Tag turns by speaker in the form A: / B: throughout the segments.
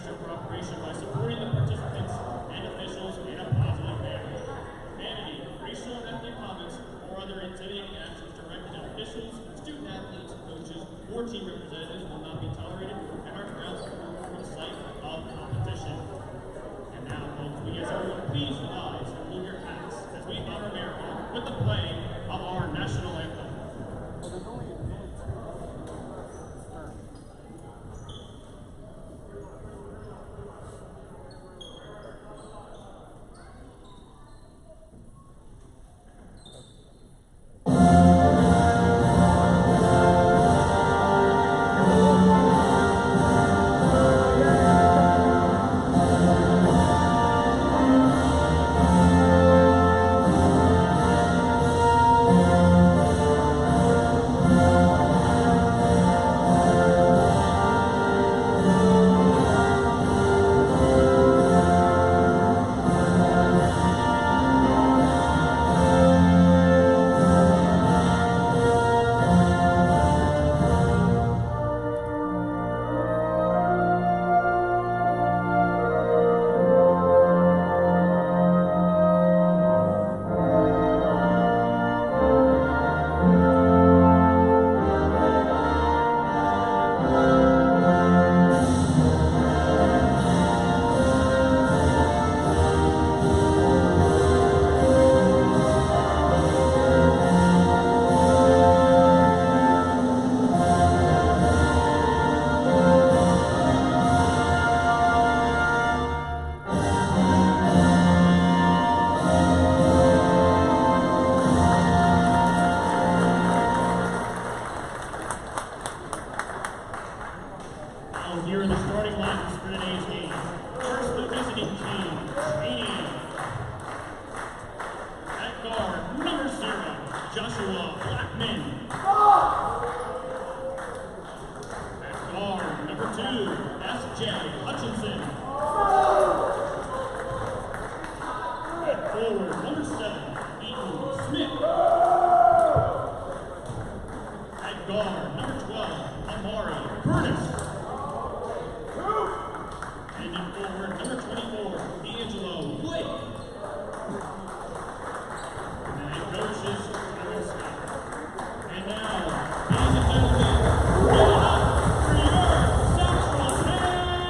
A: gesture of cooperation by supporting the participants and officials in a positive manner. Vanity, racial and ethnic comments, or other intimidating actions directed at officials, student athletes, coaches, or team representatives will not be tolerated and are grounds for the site of competition. And now, folks, we ask everyone please rise and move your hats as we honor America with the playing of our national anthem. Here are the starting lineups for today's game. First, the visiting team, Cheyney. At guard, number 0, Joshua Blackman. At guard, number 2, S.J. Hutchinson. At forward, number 7, Ethan Smith. At guard, number 12, Amari Curtis. And in forward, number 24, D'Angelo Blake. And coaches, Travis Scott. And now, ladies and gentlemen, give it up for your Central Penn Knights!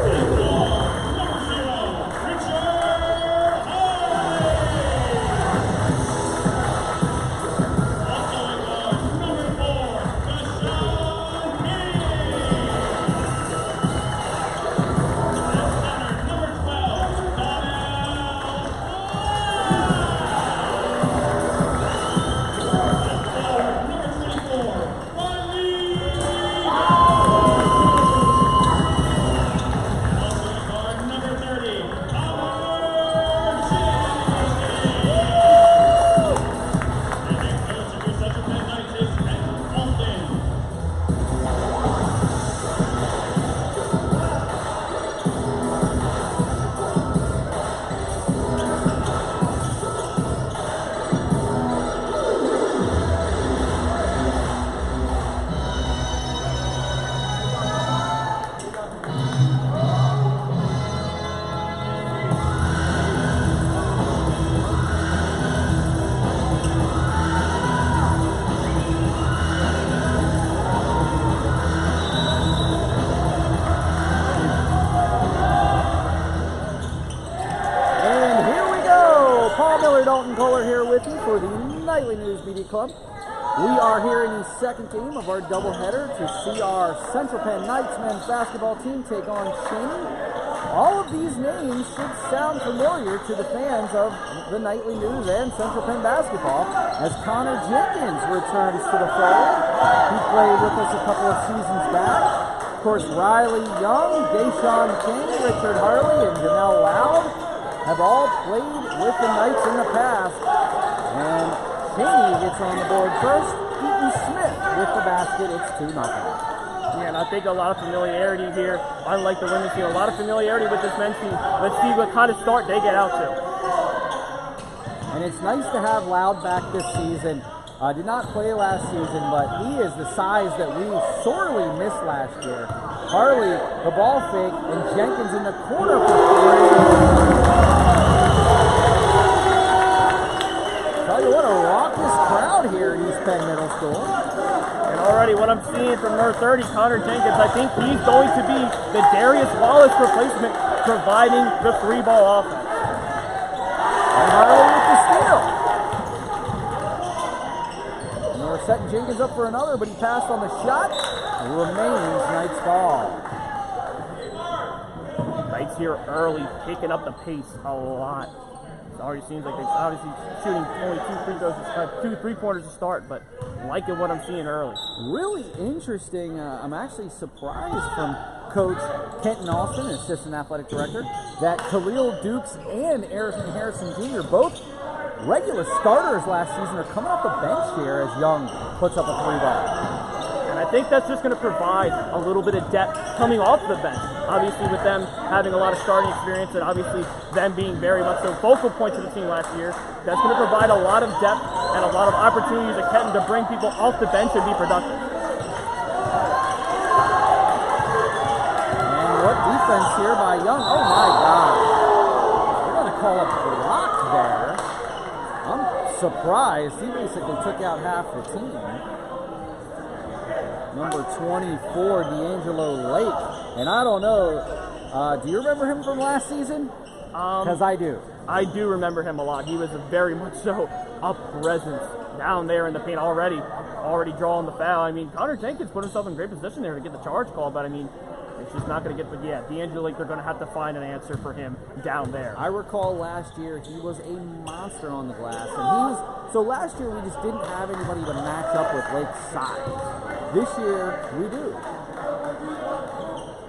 A: And for number 0, Richard High! Also in guard, number 4, Dahsan King! At center, number 12, Dahsan King! Number 24, Weis And also in guard, number 30, And their coach of your Central Penn Knights is Ed Alston.
B: And here we go. Paul Miller, Dalton Kohler here with you for the Nightly News Media Club. We are here in the second game of our doubleheader to see our Central Penn Knights men's basketball team take on Cheyney. All of these names should sound familiar to the fans of the Nightly News and Central Penn basketball as Connor Jenkins returns to the fold. He played with us a couple of seasons back. Of course, Riley Young, Dahsan King, Richard Harley, and Janelle Loud have all played with the Knights in the past. And Cheyney gets on the board first. Ethan Smith with the basket. It's 2-0.
C: Yeah, and I think a lot of familiarity here. Unlike the women's team, a lot of familiarity with this men's team. Let's see what kind of start they get out to.
B: And it's nice to have Loud back this season. Did not play last season, but he is the size that we sorely missed last year. Harley, the ball fake, and Jenkins in the corner for three. Tell you what, a raucous crowd here at East Penn Middle School.
C: And already what I'm seeing from number 30, Connor Jenkins, I think he's going to be the Darius Wallace replacement, providing the three-ball offense.
B: And Harley with the steal. And we're setting Jenkins up for another, but he passed on the shot. It remains Knights ball.
C: Knights here early, picking up the pace a lot. It already seems like they're obviously shooting only 2 3-pointers to start, but liking what I'm seeing early.
B: Really interesting. I'm actually surprised from Coach Kenton Austin, Assistant Athletic Director, that Khalil Dukes and Harrison Jr., both regular starters last season, are coming off the bench here as Young puts up a three-ball.
C: And I think that's just going to provide a little bit of depth coming off the bench. Obviously with them having a lot of starting experience and obviously them being very much so focal points of the team last year, that's going to provide a lot of depth and a lot of opportunities at Kenton to bring people off the bench and be productive.
B: And what defense here by Young. Oh my God. They're going to call a block there. I'm surprised. He basically took out half the team. Number 24, D'Angelo Lake. And I don't know, do you remember him from last season? Because I do.
C: I do remember him a lot. He was very much so a presence down there in the paint already drawing the foul. I mean, Connor Jenkins put himself in great position there to get the charge call, but I mean, it's just not going to get, but yeah, D'Angelo Lake, they're going to have to find an answer for him down there.
B: I recall last year he was a monster on the glass, and so last year we just didn't have anybody to match up with Lake's size. This year we do.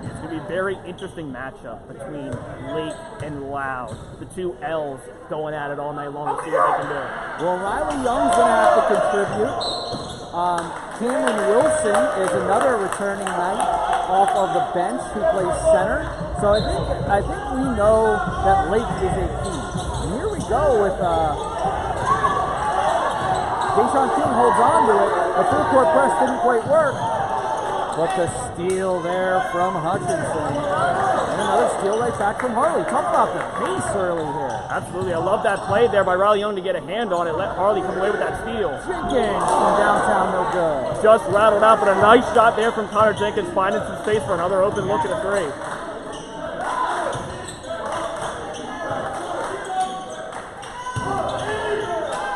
C: It's going to be a very interesting matchup between Lake and Loud. The two L's going at it all night long to see what they can do.
B: Well, Riley Young's going to have to contribute. Cameron Wilson is another returning Knight off of the bench who plays center. So I think we know that Lake is a key. And here we go with Dahsan King holds on to it. The full court press didn't quite work. But the steal there from Hutchinson. And another steal right back from Harley. Talk about the pace early here.
C: Absolutely. I love that play there by Riley Young to get a hand on it. Let Harley come away with that steal.
B: Jenkins from downtown, no good.
C: Just rattled out, but a nice shot there from Connor Jenkins, finding some space for another open look at a three.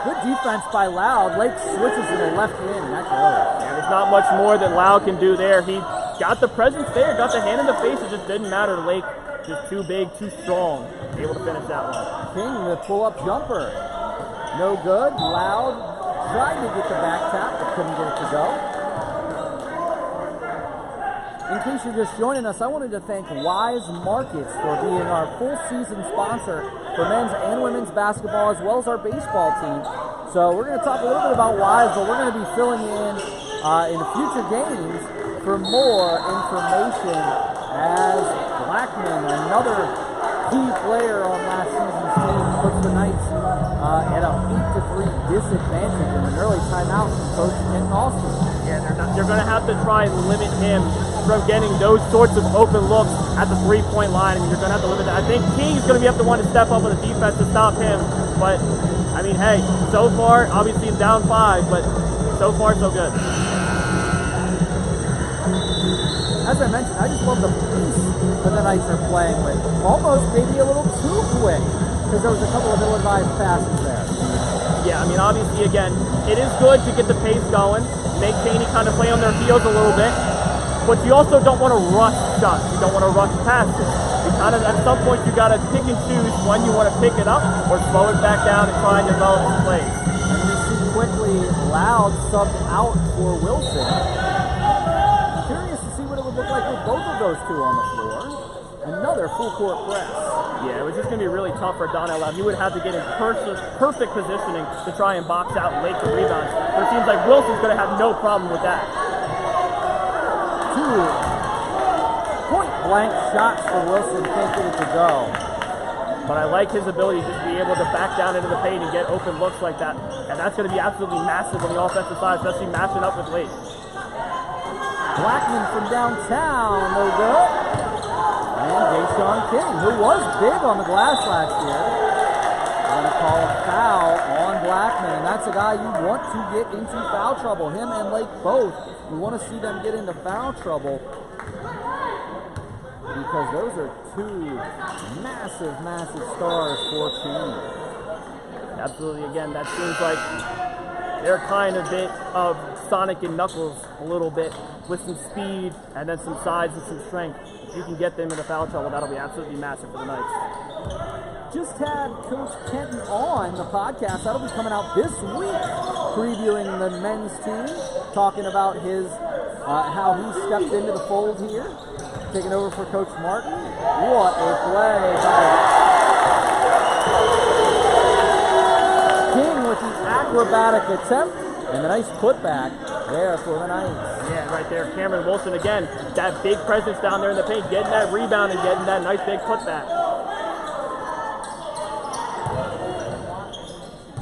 B: Good defense by Loud. Lake switches to the left hand, and that goes.
C: And there's not much more that Loud can do there. He got the presence there, got the hand in the face. It just didn't matter. Lake just too big, too strong, able to finish that one.
B: King, the pull-up jumper. No good. Loud tried to get the back tap, but couldn't get it to go. In case you're just joining us, I wanted to thank Weis Markets for being our full season sponsor for men's and women's basketball, as well as our baseball team. So we're going to talk a little bit about Weis, but we're going to be filling in future games for more information as Blackman, another key player on last season's team, puts the Knights at a 8-3 disadvantage in an early timeout from Coach Kenton Austin.
C: Yeah, they're going to have to try and limit him from getting those sorts of open looks at the three-point line. I mean, you're going to have to limit that. I think King's going to have to want to step up with the defense to stop him. But, I mean, hey, so far, obviously it's down 5, but so far so good.
B: As I mentioned, I just love the pace that the Knights are playing with. Almost maybe a little too quick, because there was a couple of ill-advised passes there.
C: Yeah, I mean, obviously, again, it is good to get the pace going, make Cheyney kind of play on their heels a little bit, but you also don't want to rush shots. You don't want to rush passes. You kind of, at some point, you got to pick and choose when you want to pick it up or slow it back down and try and develop some plays.
B: And we see quickly Loud subbed out for Wilson. Curious to see what it would look like with both of those two on the floor. Another full court press.
C: Yeah, it was just going to be really tough for Donnell Loud. He would have to get in perfect positioning to try and box out Lake for rebounds. But it seems like Wilson's going to have no problem with that.
B: 2 point-blank shots for Wilson. Can't get it to go.
C: but I like his ability to just be able to back down into the paint and get open looks like that. And that's going to be absolutely massive on the offensive side, especially matching up with Lake.
B: Blackman from downtown, no good. And Dahsan King, who was big on the glass last year. We're going to call a foul on Blackman, and that's a guy you want to get into foul trouble. Him and Lake both. You want to see them get into foul trouble because those are two massive, massive stars for Cheyney.
C: Absolutely. Again, that seems like they're kind of a bit of Sonic and Knuckles a little bit with some speed and then some size and some strength. If you can get them into foul trouble, that'll be absolutely massive for the Knights.
B: Just had Coach Kenton on the podcast. That'll be coming out this week, previewing the men's team, talking about his how he stepped into the fold here, taking over for Coach Martin. What a play by King with the acrobatic attempt and a nice putback there for the Knights.
C: Yeah, right there, Cameron Wilson again, that big presence down there in the paint, getting that rebound and getting that nice big putback.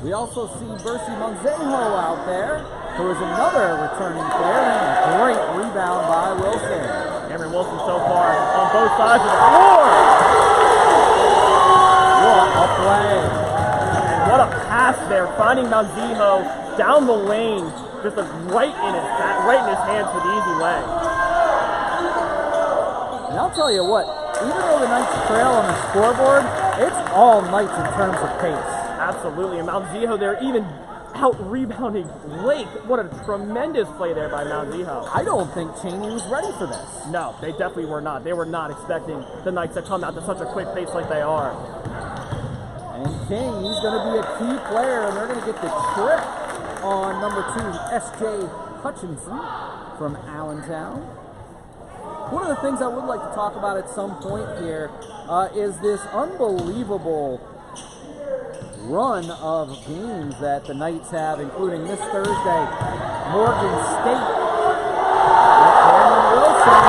B: We also see Bercy Monzejo out there, who is another returning player, and a great rebound by Wilson.
C: Cameron Wilson so far on both sides of the floor.
B: What a play.
C: And what a pass there, finding Monzejo down the lane, just right in his hands for the easy way.
B: And I'll tell you what, even though the Knights trail on the scoreboard, it's all Knights in terms of pace.
C: Absolutely, and Monzejo there even out-rebounding Lake. What a tremendous play there by Monzejo.
B: I don't think Cheyney was ready for this.
C: No, they definitely were not. They were not expecting the Knights to come out to such a quick pace like they are.
B: And King, he's going to be a key player, and they're going to get the trick on number 2, S.J. Hutchinson from Allentown. One of the things I would like to talk about at some point here is this unbelievable run of games that the Knights have, including this Thursday, Morgan State. Cameron Wilson.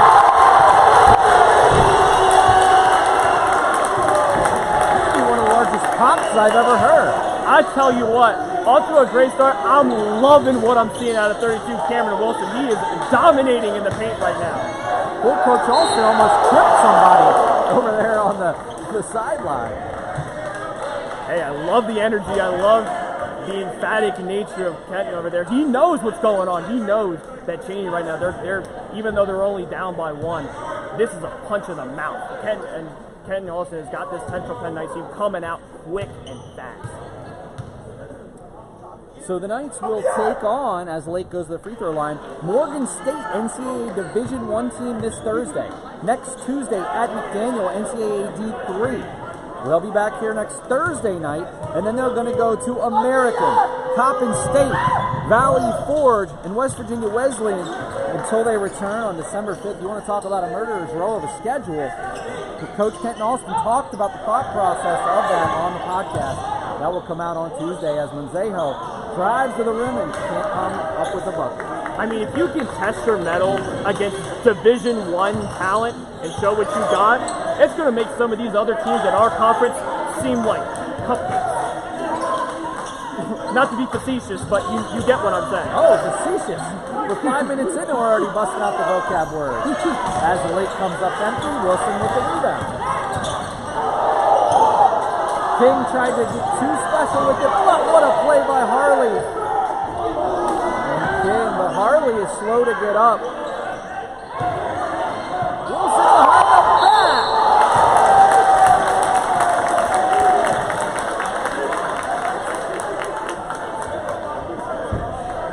B: Maybe one of the largest pops I've ever heard.
C: I tell you what, off to a great start. I'm loving what I'm seeing out of 32 Cameron Wilson. He is dominating in the paint right now.
B: Well, Coach Alston almost tripped somebody over there on the sideline.
C: Hey, I love the energy. I love the emphatic nature of Kenton over there. He knows what's going on. He knows that Cheyney right now, they're even though they're only down by 1, this is a punch in the mouth. Kenton Alston has got this Central Penn Knights team coming out quick and fast.
B: So the Knights will take on, as Lake goes to the free throw line, Morgan State, NCAA Division I team this Thursday. Next Tuesday at McDaniel, NCAA D3. They'll be back here next Thursday night, and then they're going to go to American, Coppin State, Valley Forge, and West Virginia Wesleyan until they return on December 5th. You want to talk about a murderer's row of a schedule? Coach Kenton Alston talked about the thought process of that on the podcast. That will come out on Tuesday as Monzejo drives to the rim and can't come up with a bucket.
C: I mean, if you can test your mettle against Division I talent and show what you got, it's going to make some of these other teams in our conference seem like cupcakes. Not to be facetious, but you get what I'm saying.
B: Oh, facetious. We're 5 minutes in and we're already busting out the vocab word. As the Lake comes up empty, Wilson with the rebound. King tried to get too special with it, but what a play by Harley. And King, but Harley is slow to get up. Wilson behind the back.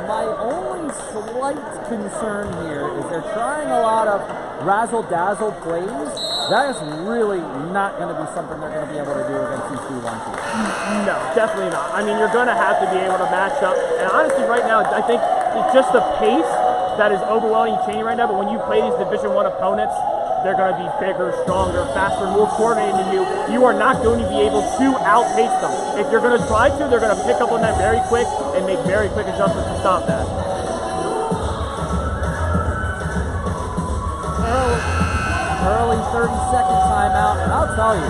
B: My only slight concern here is they're trying a lot of razzle-dazzle plays. That is really not going to be something they're going to be able to do against these D1 teams.
C: No, definitely not. I mean, you're going to have to be able to match up. And honestly, right now, I think it's just the pace that is overwhelming Cheyney right now. But when you play these Division I opponents, they're going to be bigger, stronger, faster, more coordinated than you. You are not going to be able to outpace them. If you're going to try to, they're going to pick up on that very quick and make very quick adjustments to stop that.
B: Early 30-second timeout, and I'll tell you,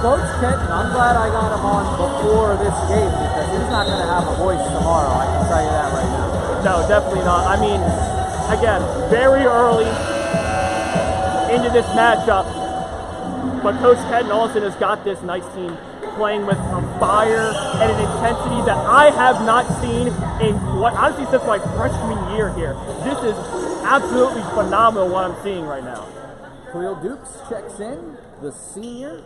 B: Coach Kenton, I'm glad I got him on before this game because he's not going to have a voice tomorrow. I can tell you that right now.
C: No, definitely not. I mean, again, very early into this matchup, but Coach Kenton also has got this Knights team playing with a fire and an intensity that I have not seen in what honestly since my freshman year here. This is absolutely phenomenal what I'm seeing right now.
B: Khalil Dukes checks in, the senior.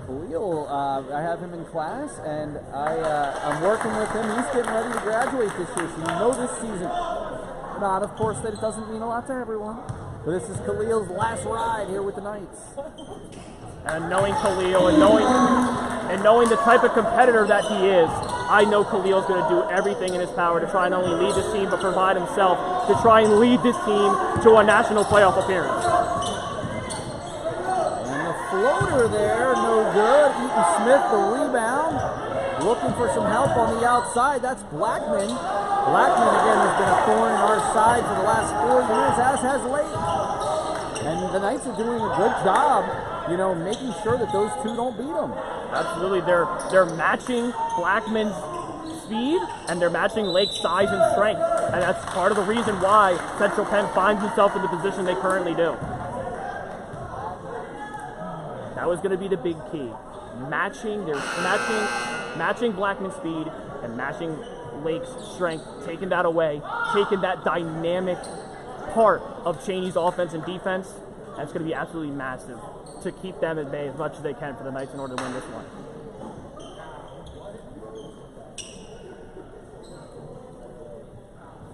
B: Khalil, I have him in class, and I'm working with him. He's getting ready to graduate this year, so you know this season. Not, of course, that it doesn't mean a lot to everyone, but this is Khalil's last ride here with the Knights.
C: And knowing Khalil and knowing the type of competitor that he is, I know Khalil's going to do everything in his power to try and not only lead this team, but provide himself to try and lead this team to a national playoff appearance.
B: And the floater there, no good. Eaton Smith, the rebound. Looking for some help on the outside. That's Blackman. Blackman, again, has been a thorn in our side for the last 4 years, as has Lake. And the Knights are doing a good job, you know, making sure that those two don't beat them.
C: Absolutely, they're matching Blackman's speed and they're matching Lake's size and strength, and that's part of the reason why Central Penn finds itself in the position they currently do. That was going to be the big key: matching Blackman's speed and matching Lake's strength, taking that away, taking that dynamic part of Cheyney's offense and defense. That's going to be absolutely massive to keep them at bay as much as they can for the Knights in order to win this one.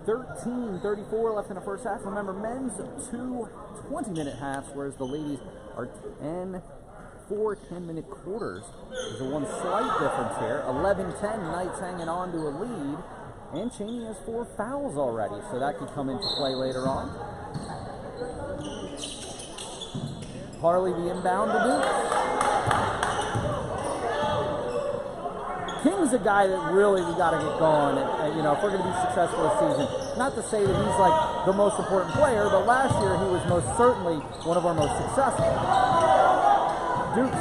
B: $13:34 left in the first half. Remember, men's 2 20-minute halves, whereas the ladies are 4 10-minute quarters. There's a one slight difference here. 11-10, Knights hanging on to a lead. And Cheyney has 4 fouls already, so that could come into play later on. Harley the inbound to Duke. King's a guy that really we got to get going. And, you know, if we're going to be successful this season, not to say that he's like the most important player, but last year he was most certainly one of our most successful. Dukes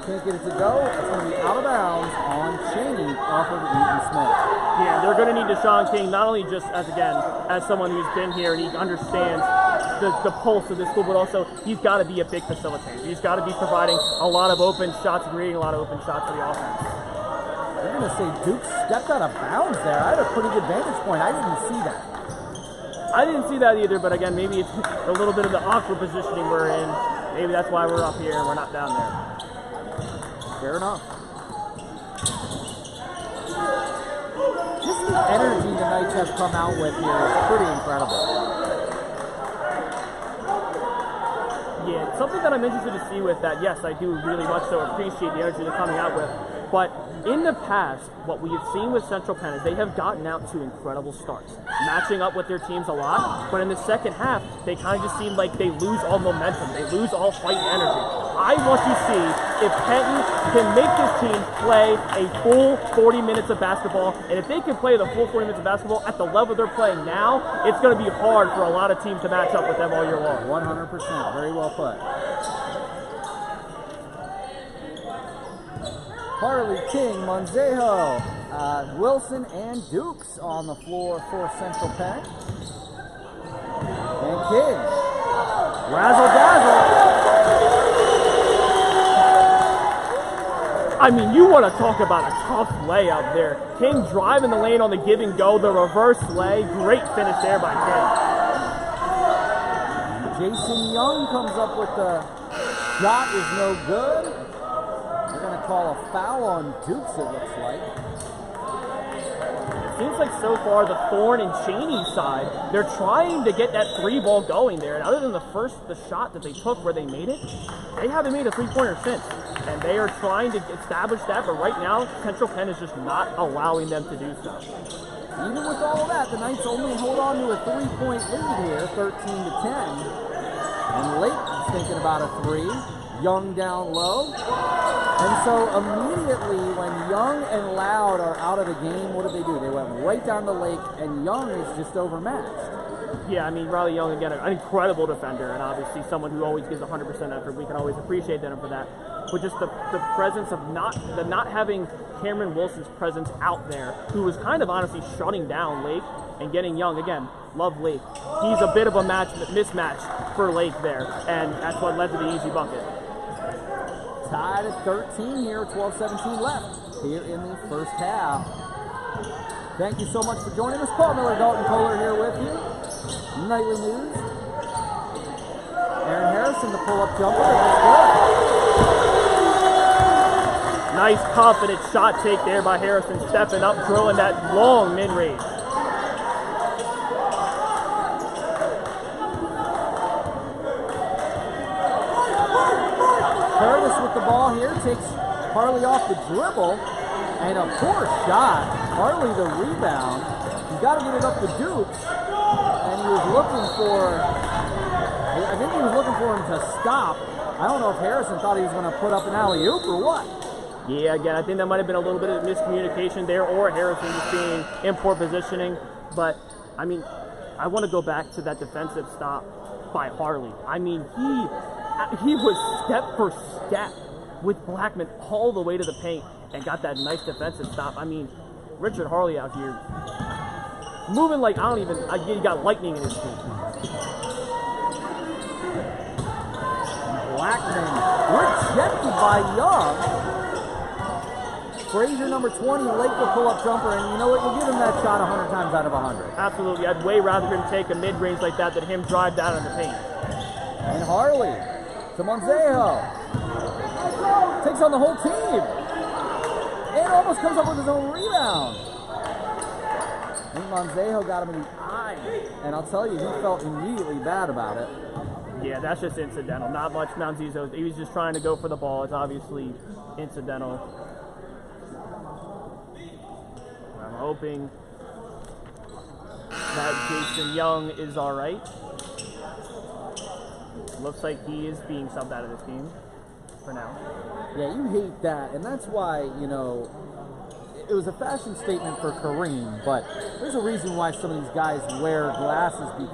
B: can't get it to go. It's going to be out of bounds on Cheyney off of Eaton Smith.
C: Yeah, they're going to need Dahsan King not only just as someone who's been here and he understands the pulse of this school, but also he's got to be a big facilitator. He's got to be providing a lot of open shots, creating a lot of open shots for the offense.
B: They're going to say Duke stepped out of bounds there. I had a pretty good vantage point. I didn't see that.
C: I didn't see that either, but again, maybe it's a little bit of the awkward positioning we're in. Maybe that's why we're up here and we're not down there.
B: Fair enough. Just the energy the Knights have come out with here is pretty incredible.
C: Yeah, something that I'm interested to see with that, yes, I do really much so appreciate the energy they're coming out with, but in the past, what we have seen with Central Penn is they have gotten out to incredible starts, matching up with their teams a lot, but in the second half, they kind of just seem like they lose all momentum, they lose all fight energy. I want to see if Kenton can make this team play a full 40 minutes of basketball, and if they can play the full 40 minutes of basketball at the level they're playing now, it's going to be hard for a lot of teams to match up with them all year long.
B: 100%, very well put. Harley, King, Monzejo, Wilson, and Dukes on the floor for Central Penn. And King. Razzle dazzle.
C: I mean, you want to talk about a tough layup there. King driving the lane on the give and go, the reverse lay. Great finish there by King.
B: Jason Young comes up with the shot, is no good. They're going to call a foul on Dukes, it looks like.
C: It seems like so far the Thorn and Cheyney side, they're trying to get that 3-ball going there. And other than the shot that they took where they made it, they haven't made a 3-pointer since. And they are trying to establish that, but right now, Central Penn is just not allowing them to do so.
B: Even with all of that, the Knights only hold on to a 3-point lead here, 13-10. And Lake is thinking about a 3. Young down low. And so immediately when Young and Loud are out of the game, what do? They went right down the Lake, and Young is just overmatched.
C: Yeah, I mean, Riley Young, again, an incredible defender, and obviously someone who always gives 100% effort. We can always appreciate them for that. But just the presence of not having Cameron Wilson's presence out there, who was kind of honestly shutting down Lake and getting Young. Again, love Lake. He's a bit of a mismatch for Lake there, and that's what led to the easy bucket.
B: Tied at 13 here, 12-17 left here in the first half. Thank you so much for joining us. Paul Miller, Dalton Kohler here with you. Nightly News. Aaron Harrison, the pull-up jumper. That's good.
C: Nice confident shot take there by Harrison, stepping up, throwing that long mid-range.
B: Curtis with the ball here, takes Harley off the dribble, and a poor shot. Harley the rebound. He's got to get it up to Dukes, and he was looking for, I think he was looking for him to stop. I don't know if Harrison thought he was going to put up an alley-oop or what.
C: Yeah, again, I think that might have been a little bit of miscommunication there, or Harrison just being in poor positioning. But, I mean, I want to go back to that defensive stop by Harley. I mean, he was step for step with Blackman all the way to the paint and got that nice defensive stop. I mean, Richard Harley out here moving like, he got lightning in his feet.
B: Blackman rejected by Young. Frazier, number 20, late the pull-up jumper, and you know what? You'll give him that shot 100 times out of 100.
C: Absolutely. I'd way rather him take a mid-range like that than him drive down in the paint.
B: And Harley to Monzejo. Takes on the whole team. And almost comes up with his own rebound. I think Monzejo got him in the eye. And I'll tell you, he felt immediately bad about it.
C: Yeah, that's just incidental. Not much Monzejo. He was just trying to go for the ball. It's obviously incidental. I'm hoping that Jason Young is all right. Looks like he is being subbed out of this game for now.
B: Yeah, you hate that, and that's why, you know, it was a fashion statement for Kareem, but there's a reason why some of these guys wear glasses, the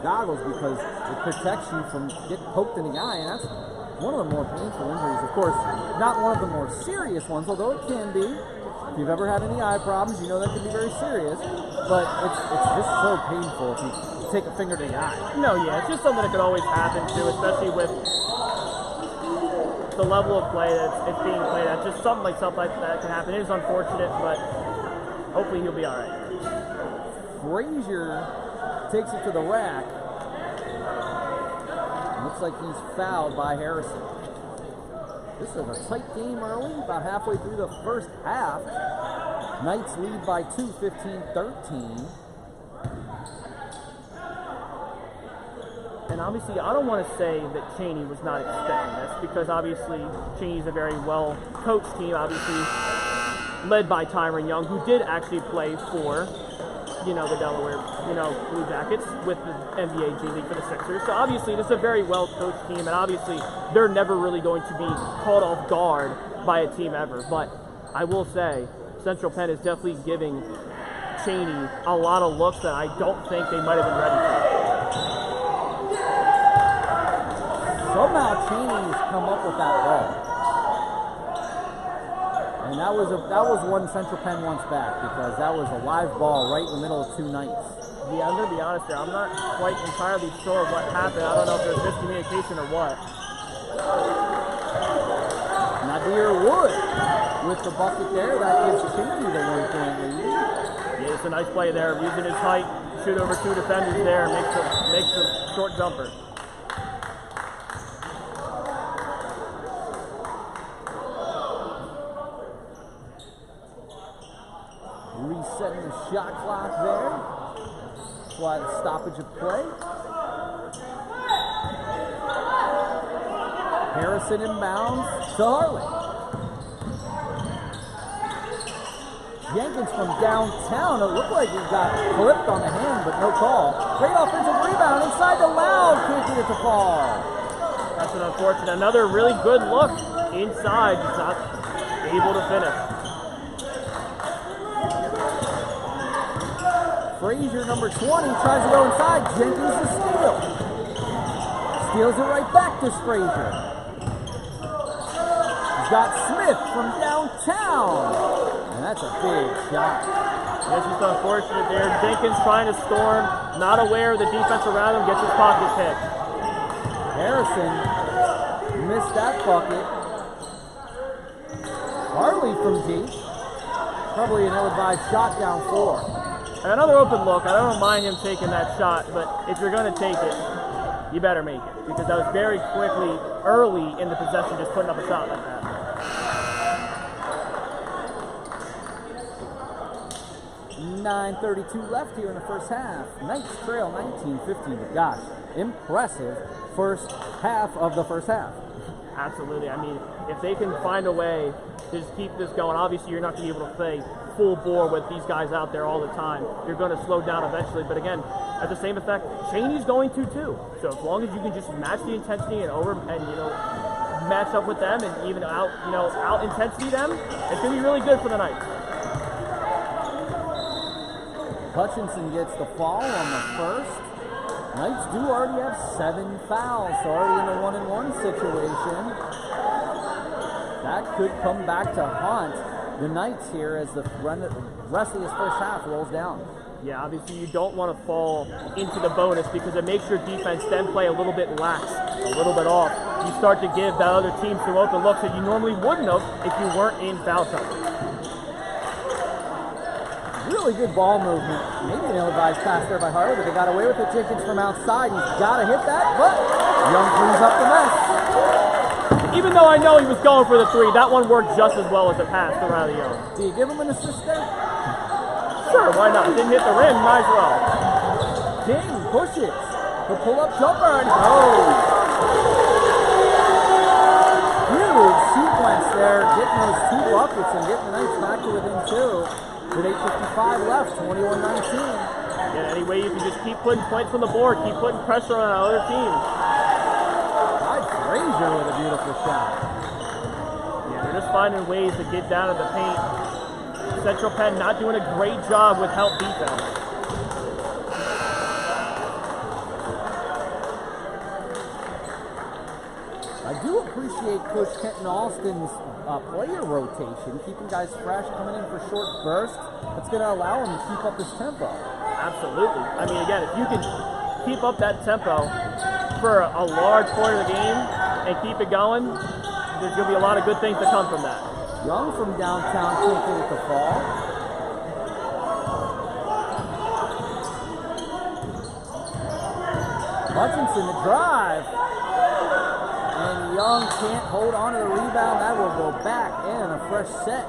B: goggles, because it protects you from getting poked in the eye, and that's one of the more painful injuries. Of course, not one of the more serious ones, although it can be. If you've ever had any eye problems, you know that can be very serious, but it's just so painful if you take a finger to the eye.
C: No, yeah, it's just something that could always happen too, especially with the level of play that it's being played at. Just something like that can happen. It is unfortunate, but hopefully he'll be all right.
B: Frazier takes it to the rack. Looks like he's fouled by Harrison. This is a tight game early, about halfway through the first half. Knights lead by 2, 15-13.
C: And obviously, I don't want to say that Cheyney was not expecting this, because obviously Cheyney's a very well-coached team, obviously led by Tyron Young, who did actually play for, the Delaware, Blue Jackets with the NBA G League for the Sixers. So obviously, this is a very well-coached team, and obviously, they're never really going to be caught off guard by a team ever. But I will say, Central Penn is definitely giving Cheyney a lot of looks that I don't think they might have been ready for.
B: Somehow Cheyney's come up with that ball. And that was one Central Penn wants back, because that was a live ball right in the middle of two Knights.
C: Yeah, I'm going to be honest here. I'm not quite entirely sure what happened. I don't know if there's miscommunication or what.
B: Nadir Wood with the bucket there. That gives Cheyney the 1-point lead.
C: Yeah, it's a nice play there. Using his height, shoot over two defenders there, makes a short jumper.
B: Resetting the shot clock there. That's why the stoppage of play. Harrison inbounds to Harley. Jenkins from downtown. It looked like he got clipped on the hand, but no call. Great offensive rebound inside the Loud. Can't get it to fall.
C: That's an unfortunate. Another really good look inside. Just not able to finish.
B: Frazier, number 20, tries to go inside. Jenkins to steal. Steals it right back to Frazier. He's got Smith from downtown. And that's a big shot.
C: Yes, it's unfortunate there. Jenkins trying to storm, not aware of the defense around him, gets his pocket picked.
B: Harrison missed that bucket. Harley from deep. Probably an ill-advised shot down 4.
C: Another open look. I don't mind him taking that shot, but if you're going to take it, you better make it. Because that was very quickly, early in the possession, just putting up a shot like that.
B: .932 left here in the first half. Knights trail 19-15, but gosh, impressive first half of the first half.
C: Absolutely. I mean, if they can find a way to just keep this going, obviously you're not going to be able to play full bore with these guys out there all the time. You're going to slow down eventually, but again, at the same effect, Cheyney's going to too. So as long as you can just match the intensity and match up with them and even out intensity them, it's going to be really good for the Knights.
B: Hutchinson gets the foul on the first. Knights do already have 7 fouls, so already in a 1-and-1 situation. That could come back to haunt the Knights here as the rest of this first half rolls down.
C: Yeah, obviously you don't want to fall into the bonus because it makes your defense then play a little bit lax, a little bit off. You start to give that other team some open looks that you normally wouldn't have if you weren't in foul trouble.
B: Really good ball movement. Maybe an ill-advised pass there by Harley, but they got away with it. Jenkins from outside. He's got to hit that, but Young cleans up the mess.
C: Even though I know he was going for the 3, that one worked just as well as the pass to Riley Young.
B: Do you give him an assist there?
C: Sure, why not? Didn't hit the rim, might as well.
B: King pushes. The pull-up jumper and goes. Huge sequence there, getting those 2 buckets and getting the Knights back to within 2. With 8:55 left, 21-19.
C: Yeah, any way you can just keep putting points on the board, keep putting pressure on the other team.
B: Frazier with a beautiful shot.
C: Yeah, they're just finding ways to get down to the paint. Central Penn not doing a great job with help defense.
B: I do appreciate Coach Kenton Alston's player rotation, keeping guys fresh, coming in for short bursts. That's going to allow him to keep up his tempo.
C: Absolutely. I mean, again, if you can keep up that tempo for a large part of the game and keep it going, there's going to be a lot of good things to come from that.
B: Young from downtown can't get it to fall. Hutchinson to drive. And Young can't hold on to the rebound. That will go back in a fresh set.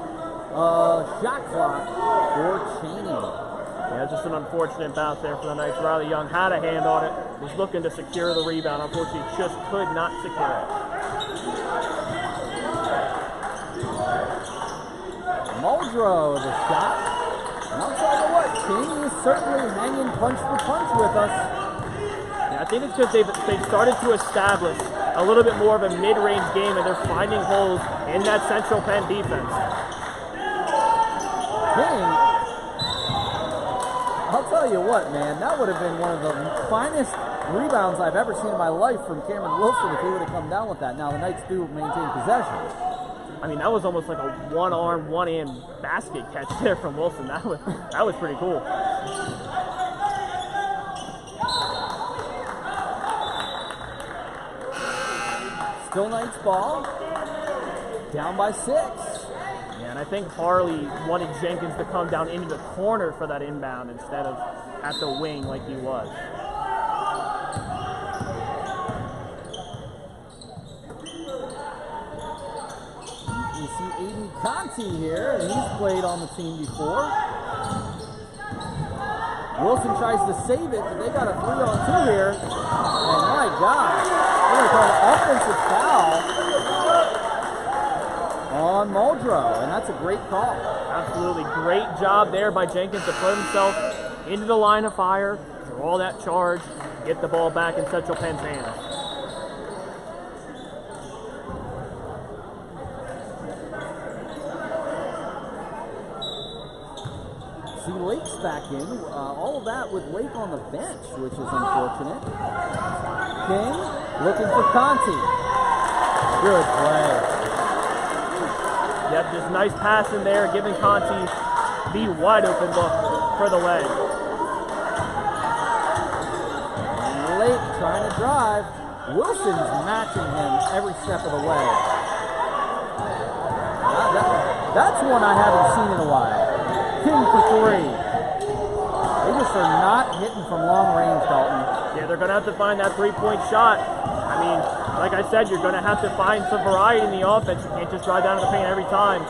B: Shot clock for Cheyney.
C: Yeah, just an unfortunate bounce there for the Knights. Riley Young had a hand on it, was looking to secure the rebound. Unfortunately, just could not secure it.
B: Muldrow, the shot. And I'll tell you what, Cheyney is certainly hanging punch for punch with us.
C: Yeah, I think it's because they've started to establish a little bit more of a mid-range game, and they're finding holes in that Central Penn defense.
B: King, I'll tell you what, man, that would have been one of the finest rebounds I've ever seen in my life from Cameron Wilson if he would have come down with that. Now, the Knights do maintain possession.
C: I mean, that was almost like a one-arm, one-hand basket catch there from Wilson. That was pretty cool.
B: Still Knights ball. Down by 6.
C: Yeah, and I think Harley wanted Jenkins to come down into the corner for that inbound instead of at the wing like he was.
B: You see Aiden Conti here, and he's played on the team before. Wilson tries to save it, but they got a 3-on-2 here. And my God, we're going to call an offensive foul on Muldrow, and that's a great call.
C: Absolutely great job there by Jenkins to put himself into the line of fire, draw that charge, get the ball back in Central Penn's hands.
B: See Lake's back in. All of that with Lake on the bench, which is unfortunate. King looking for Conti. Good play.
C: Yep, just nice pass in there, giving Conti the wide open look for the leg.
B: Lake trying to drive. Wilson's matching him every step of the way. That's one I haven't seen in a while. King for three. They just are not hitting from long range, Dalton.
C: Yeah, they're going to have to find that three-point shot. I mean, like I said, you're going to have to find some variety in the offense. You can't just drive down to the paint every time.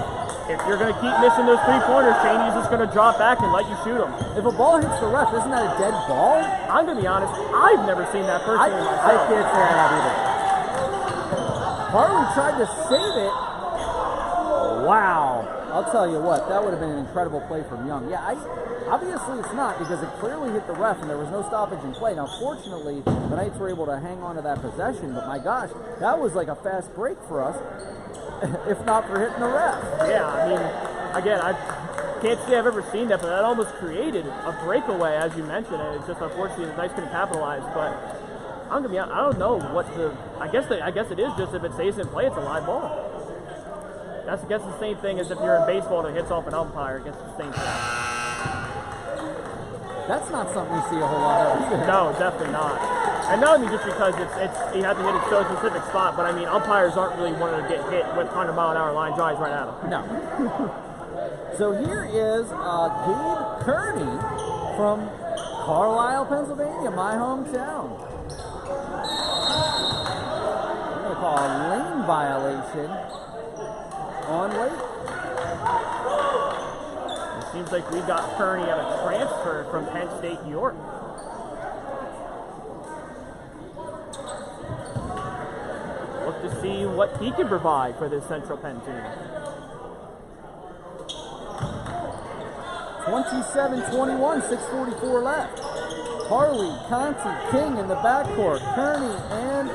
C: If you're going to keep missing those three-pointers, Cheyney's just going to drop back and let you shoot them.
B: If a ball hits the ref, isn't that a dead ball?
C: I'm going to be honest, I've never seen that personally myself.
B: I can't say I have either. Harley tried to save it. Wow. I'll tell you what, that would have been an incredible play from Young. Yeah, obviously it's not, because it clearly hit the ref and there was no stoppage in play. Now, fortunately, the Knights were able to hang on to that possession, but my gosh, that was like a fast break for us, if not for hitting the ref.
C: Yeah, I mean, again, I can't say I've ever seen that, but that almost created a breakaway, as you mentioned. And it's just unfortunately the Knights couldn't capitalize. But I'm gonna be honest, I don't know what the. I guess it is just if it stays in play, it's a live ball. That's I guess the same thing as if you're in baseball and it hits off an umpire. I guess it's the same thing.
B: That's not something you see a whole lot of.
C: No, definitely not. And not only just because it's you have to hit it so specific spot, but I mean umpires aren't really wanting to get hit with 100-mile-an-hour line drives right at them.
B: No. So here is Gabe Kearney from Carlisle, Pennsylvania, my hometown. I'm going to call a lane violation on Lake.
C: It seems like we got Kearney at a transfer from Penn State, New York. Look to see what he can provide for this Central Penn team.
B: 27-21, 6:44 left. Harley, Conti, King in the backcourt. Kearney and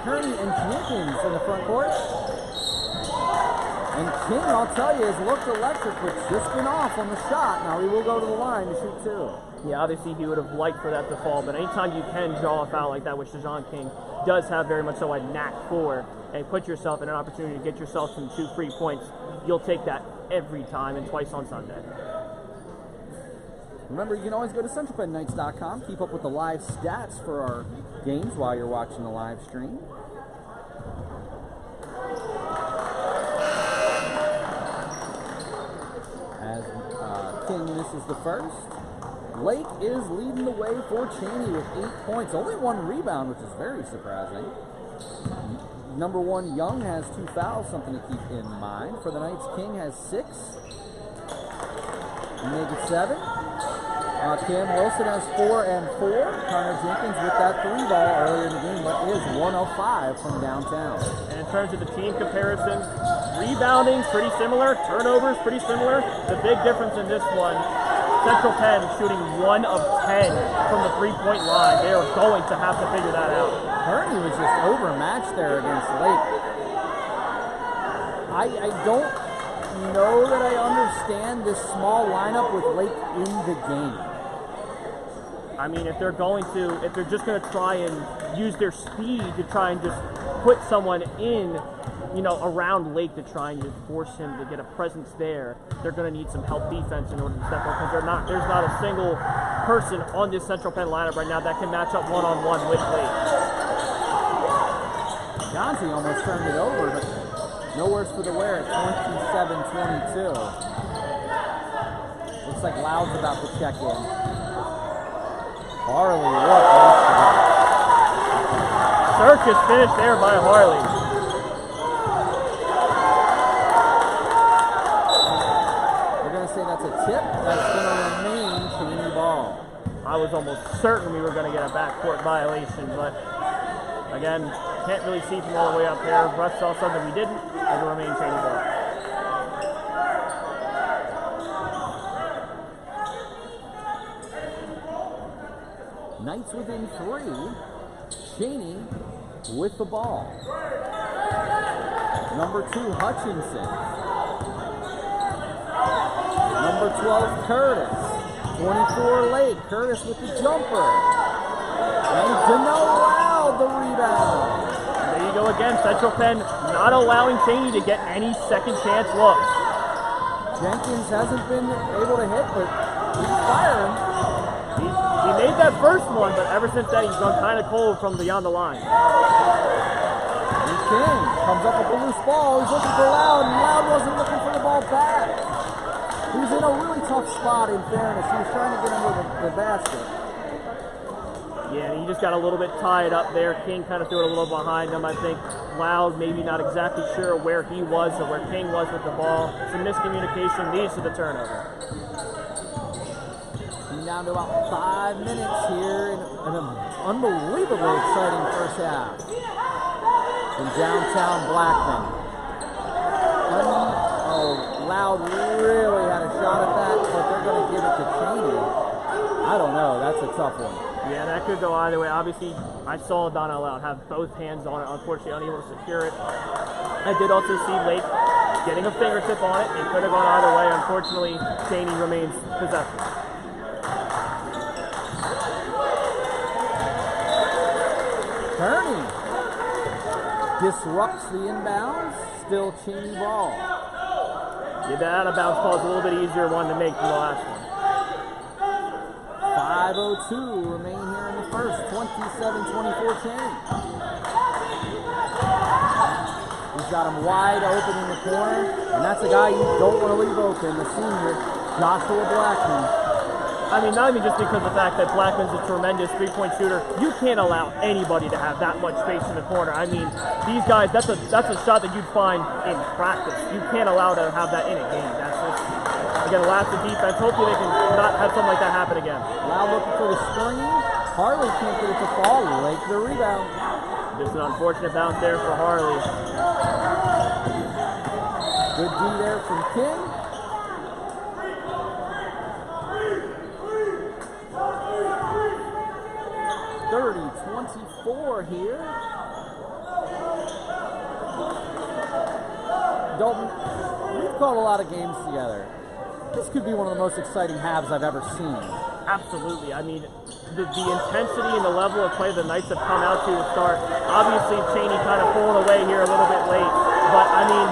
B: Kearney and Jenkins in the front court. And King, I'll tell you, has looked electric, but just been off on the shot. Now he will go to the line to shoot two.
C: Yeah, obviously he would have liked for that to fall, but anytime you can draw a foul like that, which Dahsan King does have very much so a knack for, and put yourself in an opportunity to get yourself some 2 free points, you'll take that every time and twice on Sunday.
B: Remember, you can always go to centralpennknights.com, keep up with the live stats for our games while you're watching the live stream. As King misses the first, Lake is leading the way for Cheyney with 8 points. Only 1 rebound, which is very surprising. Number 1, Young has 2 fouls, something to keep in mind. For the Knights, King has 6. Make it 7. Kim Wilson has 4 and 4. Connor Jenkins with that 3 ball earlier in the game, but is 1 of 5 from downtown.
C: And in terms of the team comparison, rebounding pretty similar, turnovers pretty similar. The big difference in this one, Central Penn shooting 1 of 10 from the 3-point line. They are going to have to figure that out.
B: Kearney was just overmatched there against Lake. I don't know that I understand this small lineup with Lake in the game.
C: I mean, if they're just going to try and use their speed to try and just put someone in, around Lake to try and just force him to get a presence there, they're going to need some help defense in order to step up, because there's not a single person on this Central Penn lineup right now that can match up one-on-one with Lake.
B: Conti almost turned it over, but no worse for the wear at 27-22. Looks like Loud's about to check in. Harley, what?
C: Circus finished there by Harley.
B: We're going to say that's a tip. That's going to remain Cheyney ball.
C: I was almost certain we were going to get a backcourt violation, but again, can't really see from all the way up there. Russ saw something we didn't, and it'll remain Cheyney ball.
B: Knights within 3. Cheyney with the ball. Number 2, Hutchinson. Number number 12, Curtis. 24 late. Curtis with the jumper. And Dano Loud the rebound.
C: There you go again. Central Penn not allowing Cheyney to get any second chance looks.
B: Jenkins hasn't been able to hit, but he's firing.
C: He made that first one, but ever since then he's gone kind of cold from beyond the line.
B: King comes up with a loose ball. He's looking for Loud, and Loud wasn't looking for the ball back. He was in a really tough spot, in fairness. He was trying to get under the basket.
C: Yeah, and he just got a little bit tied up there. King kind of threw it a little behind him. I think Loud maybe not exactly sure where he was or where King was with the ball. Some miscommunication leads to the turnover.
B: Down to about 5 minutes here in an unbelievably exciting first half in downtown Blackman. Loud really had a shot at that, but they're going to give it to Cheyney. I don't know. That's a tough one.
C: Yeah, that could go either way. Obviously, I saw Donna Loud have both hands on it, unfortunately unable to secure it. I did also see Lake getting a fingertip on it. It could have gone either way. Unfortunately, Cheyney remains possessive.
B: Kearney disrupts the inbounds. Still Cheyney ball.
C: Yeah, that out of bounds call is a little bit easier one to make than the last one.
B: 5:02 remain here in the first. 27-24 Cheyney. He's got him wide open in the corner, and that's a guy you don't want to leave open, the senior, Joshua Blackman.
C: I mean, not even just because of the fact that Blackman's a tremendous three-point shooter. You can't allow anybody to have that much space in the corner. I mean, these guys, that's a shot that you'd find in practice. You can't allow to have that in a game. That's just, again, last of defense. Hopefully they can not have something like that happen again.
B: Loud looking for the screen. Harley can't get it to fall. Lake the rebound.
C: Just an unfortunate bounce there for Harley.
B: Good D there from King. .24 here. Dalton, we've called a lot of games together. This could be one of the most exciting halves I've ever seen.
C: Absolutely. I mean, the intensity and the level of play the Knights have come out to start. Obviously, Cheyney kind of pulling away here a little bit late. But, I mean,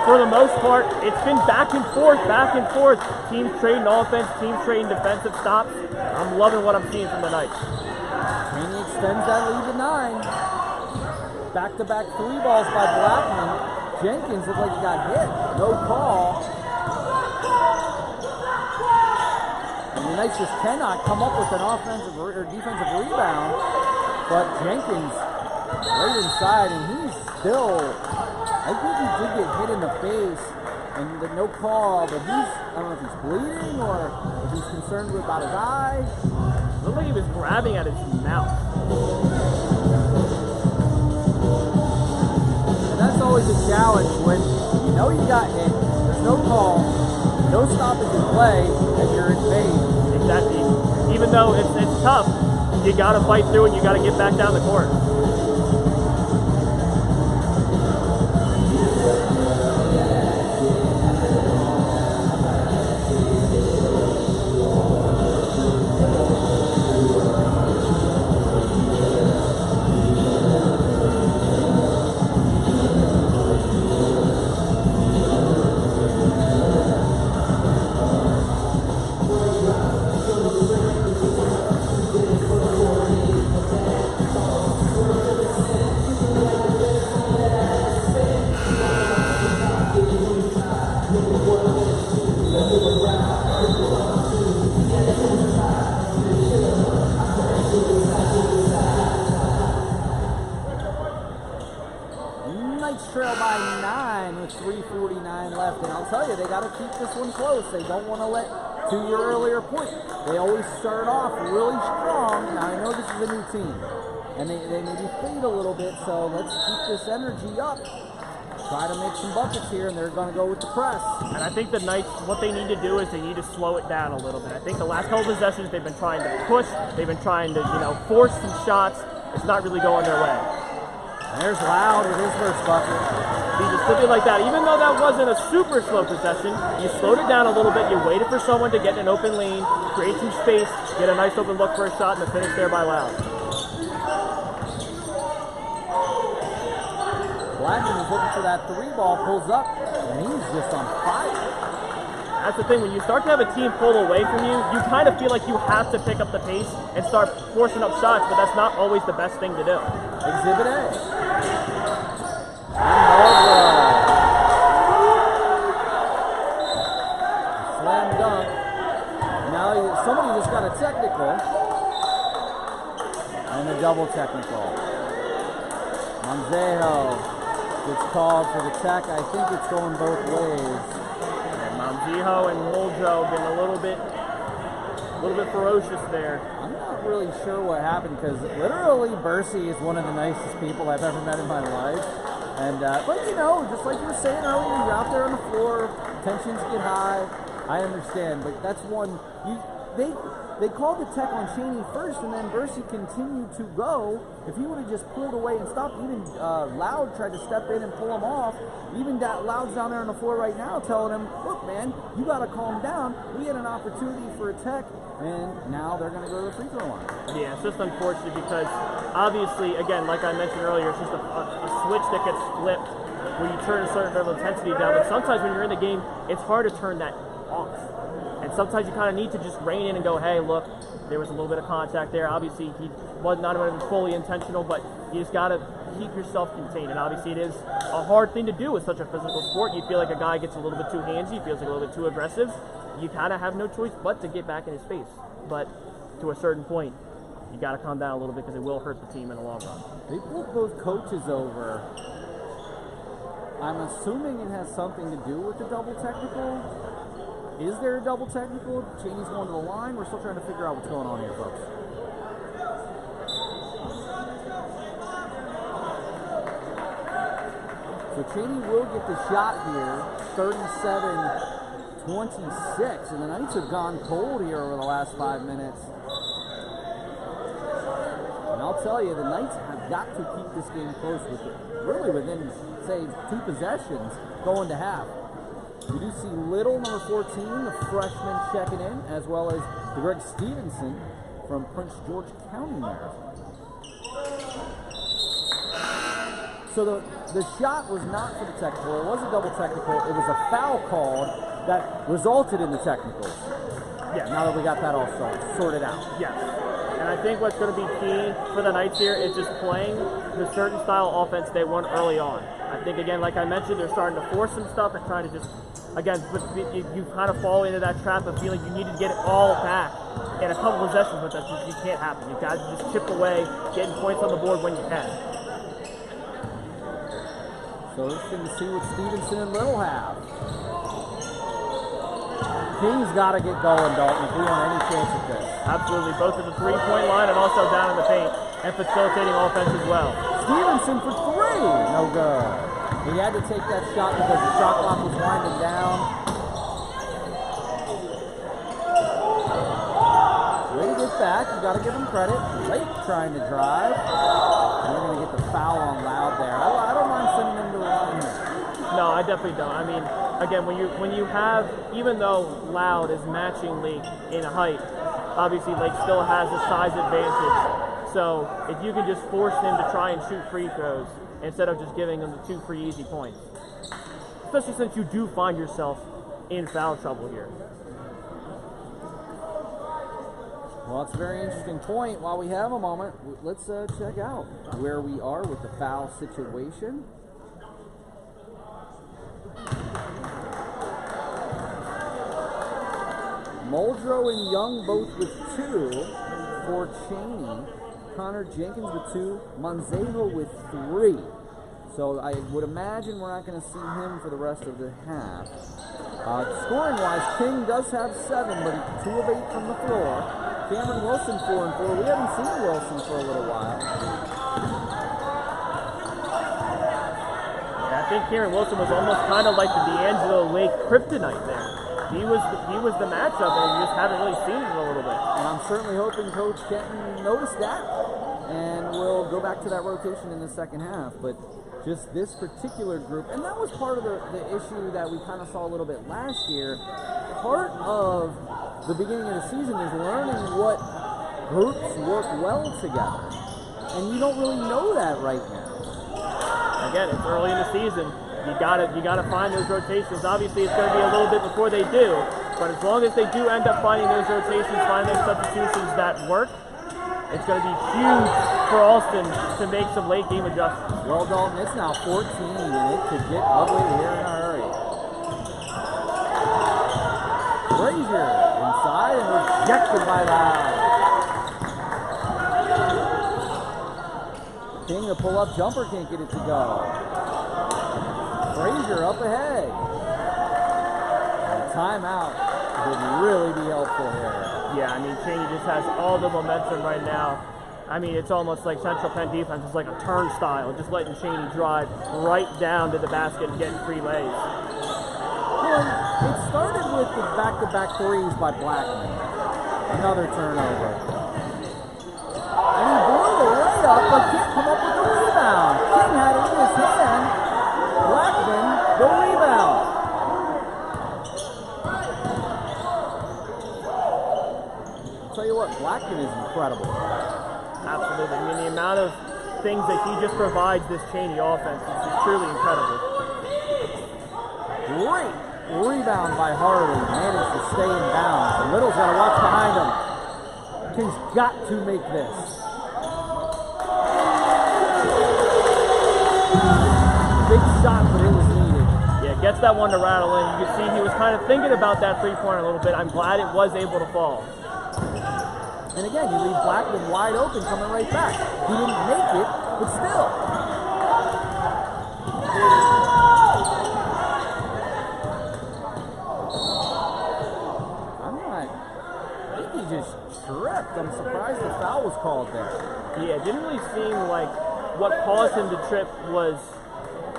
C: for the most part, it's been back and forth, back and forth. Teams trading offense, teams trading defensive stops. I'm loving what I'm seeing from the Knights.
B: Cheyney extends that lead to 9. Back-to-back 3 balls by Blackman. Jenkins looked like he got hit. No call. And the Knights just cannot come up with an offensive or defensive rebound. But Jenkins right inside, and he's still, I think he did get hit in the face. And no call, but I don't know if he's bleeding or if he's concerned about his eye.
C: Looked like he was grabbing at his mouth.
B: And that's always a challenge when you know you got hit, there's no call, no stoppage in play, and you're in pain.
C: Exactly. Even though it's tough, you got to fight through and you got to get back down the court.
B: Trail by 9 with 3:49 left, and I'll tell you, they got to keep this one close. They don't want to let, to your earlier point, they always start off really strong. Now, I know this is a new team, and they maybe fade a little bit, so let's keep this energy up. Try to make some buckets here, and they're going to go with the press.
C: And I think the Knights, what they need to do is they need to slow it down a little bit. I think the last couple possessions, they've been trying to push, they've been trying to, force some shots. It's not really going their way.
B: And there's Loud with his first bucket.
C: So you just took it like that. Even though that wasn't a super slow possession, you slowed it down a little bit. You waited for someone to get in an open lane, create some space, get a nice open look for a shot, and the finish there by Loud.
B: Blackman is looking for that three ball, pulls up, and he's just on fire.
C: That's the thing, when you start to have a team pull away from you, you kind of feel like you have to pick up the pace and start forcing up shots, but that's not always the best thing to do.
B: Exhibit A. Slam dunk. Now somebody just got a technical. And a double technical. Manzejo gets called for the tech. I think it's going both ways.
C: Manzejo and Muldrow have been a little bit ferocious there.
B: I'm not really sure what happened because literally Bursey is one of the nicest people I've ever met in my life. And but you know, just like you were saying earlier, you're out there on the floor, tensions get high. I understand, but that's one. They called the tech on Cheyney first, and then Bursey continued to go. If he would have just pulled away and stopped, even Loud tried to step in and pull him off. Even Loud's down there on the floor right now telling him, look, man, you got to calm down. We had an opportunity for a tech, and now they're going to go to the free throw line.
C: Yeah, it's just unfortunate because obviously, again, like I mentioned earlier, it's just a switch that gets flipped when you turn a certain level of intensity down. But sometimes when you're in the game, it's hard to turn that off. And sometimes you kind of need to just rein in and go, hey, look, there was a little bit of contact there. Obviously, he was not even fully intentional, but you just got to keep yourself contained. And obviously, it is a hard thing to do with such a physical sport. You feel like a guy gets a little bit too handsy, feels like a little bit too aggressive. You kind of have no choice but to get back in his face. But to a certain point, you got to calm down a little bit because it will hurt the team in the long run.
B: They pulled both coaches over. I'm assuming it has something to do with the double technical. Is there a double technical? Cheyney's going to the line. We're still trying to figure out what's going on here, folks. So Cheyney will get the shot here, 37-26, and the Knights have gone cold here over the last 5 minutes. And I'll tell you, the Knights have got to keep this game close with it. Really within, say, 2 possessions going to half. We do see Little, number 14, the freshman, checking in, as well as the Greg Stevenson from Prince George County there. So the shot was not for the technical. It was a double technical. It was a foul called that resulted in the technicals.
C: Yeah.
B: Now that we got that all sorted out.
C: Yes. And I think what's going to be key for the Knights here is just playing the certain style offense they won early on. I think, again, like I mentioned, they're starting to force some stuff and trying to just, again, you kind of fall into that trap of feeling you need to get it all back in a couple possessions, but that just can't happen. You've got to just chip away, getting points on the board when you can.
B: So interesting to see what Stevenson and Little have. King's got to get going, Dalton, if we want any chance at this.
C: Absolutely, both at the three-point line and also down in the paint and facilitating offense as well.
B: Stevenson for 3, no good. He had to take that shot because the shot clock was winding down. Way to get back, you got to give him credit. Late trying to drive. And we're going to get the foul on Loud there. I don't mind sending him to the line here.
C: No, I definitely don't. I mean, again, when you have, even though Loud is matching Lake in height, obviously Lake still has a size advantage. So if you can just force him to try and shoot free throws instead of just giving him the 2 free easy points, especially since you do find yourself in foul trouble here.
B: Well, it's a very interesting point. While we have a moment, let's check out where we are with the foul situation. Muldrow and Young both with 2 for Cheyney. Connor Jenkins with 2. Manzejo with 3. So I would imagine we're not going to see him for the rest of the half. Scoring-wise, King does have 7, but he's 2 of 8 from the floor. Cameron Wilson 4 and 4. We haven't seen Wilson for a little while.
C: Yeah, I think Cameron Wilson was almost kind of like the D'Angelo Lake kryptonite there. He was the matchup, and you just haven't really seen it in a little bit.
B: And I'm certainly hoping Coach Kenton noticed that. and we'll go back to that rotation in the second half. But just this particular group, and that was part of the issue that we kind of saw a little bit last year. Part of the beginning of the season is learning what groups work well together, and you don't really know that right now.
C: Again, it's early in the season. You gotta find those rotations. Obviously, it's going to be a little bit before they do, but as long as they do end up finding those rotations, finding those substitutions that work, it's going to be huge for Alston to make some late game adjustments.
B: Well, Dalton, it's now 14, and it could get ugly here in a hurry. Frazier inside and rejected by Loud. King, the pull-up jumper, can't get it to go. Frazier up ahead. And a timeout would really be helpful here.
C: Yeah, I mean, Cheyney just has all the momentum right now. I mean, it's almost like Central Penn defense is like a turnstile, just letting Cheyney drive right down to the basket and getting free lays.
B: Well, it started with the back-to-back threes by Blackman. Another turnover. And he blew the layup, but can't come up with the rebound. King had it in his hand. Blackman, the rebound. I'll tell you what, Blackman is incredible.
C: Absolutely. I mean, the amount of things that he just provides this Cheyney offense is truly incredible.
B: Great rebound by Harley. Managed to stay in bounds. Little's got to watch behind him. King's got to make this. Big shot, but it was needed.
C: Yeah, gets that one to rattle in. You can see he was kind of thinking about that three-pointer a little bit. I'm glad it was able to fall.
B: And again, you leave Blackman wide open coming right back. He didn't make it, but still. I think he just tripped. I'm surprised the foul was called there.
C: Yeah, it didn't really seem like what caused him to trip was,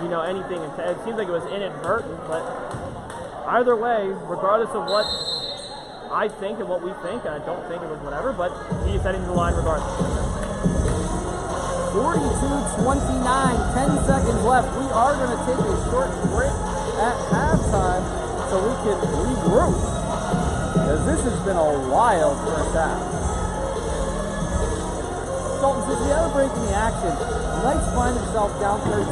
C: you know, anything. It seems like it was inadvertent, but either way, regardless of what I think and what we think, and I don't think it was whatever, but he's heading to the line regardless.
B: 42-29, 10 seconds left. We are going to take a short break at halftime so we can regroup, because this has been a wild first half. Dalton, since we have a break in the action, the Knights find themselves down 13.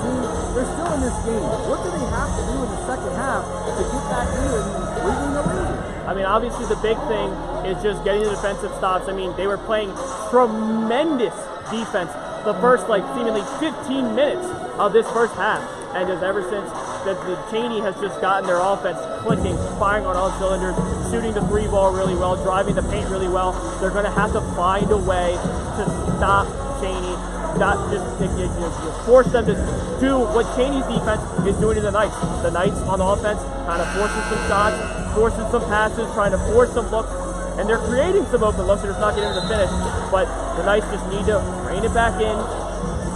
B: They're still in this game. What do they have to do in the second half to get back in and regain the lead?
C: I mean, obviously the big thing is just getting the defensive stops. I mean, they were playing tremendous defense the first, like, seemingly 15 minutes of this first half. And just ever since the Cheyney has just gotten their offense clicking, firing on all cylinders, shooting the three ball really well, driving the paint really well, they're going to have to find a way to stop Cheyney, not just force them to do what Cheyney's defense is doing to the Knights. The Knights on offense kind of forcing some shots, forcing some passes, trying to force some looks, and they're creating some open looks. They're just not getting to the finish. But the Knights just need to rein it back in,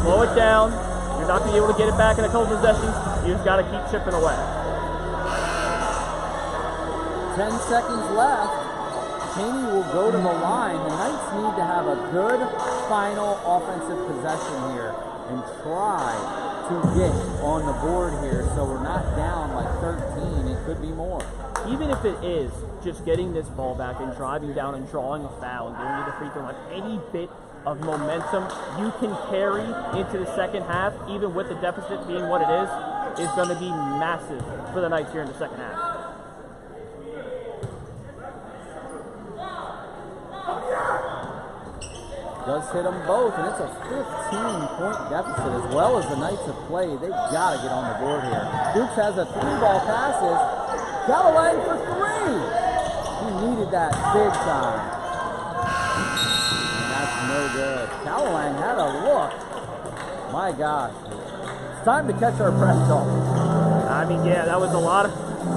C: slow it down. You're not going to be able to get it back in a couple possessions. You just got to keep chipping away.
B: 10 seconds left. Cheyney will go to the line. The Knights need to have a good final offensive possession here and try to get on the board here so we're not down like 13. It could be more.
C: Even if it is just getting this ball back and driving down and drawing a foul and getting to the free throw line, any bit of momentum you can carry into the second half, even with the deficit being what it is going to be massive for the Knights here in the second half.
B: Does hit them both, and it's a 15-point deficit as well as the Knights have played. They've got to get on the board here. Dukes has a three-ball passes. Callahan for three. He needed that big time. And that's no good. Callahan had a look. My gosh. It's time to catch our breath, Dalton.
C: I mean, yeah, that was a lot of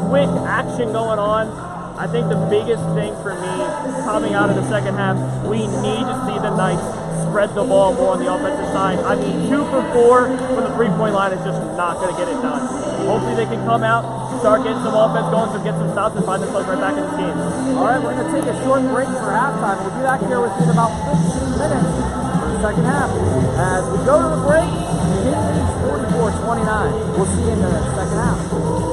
C: quick action going on. I think the biggest thing for me coming out of the second half, we need to see the Knights spread the ball more on the offensive side. I mean, 2 for 4 from the three-point line is just not going to get it done. Hopefully they can come out, start getting some offense going, so get some stops and find themselves right back in this game.
B: All right, we're going to take a short break for halftime. We'll be back here within about 15 minutes. for the second half. As we go to the break, Cheyney leads 44-29. We'll see you in the second half.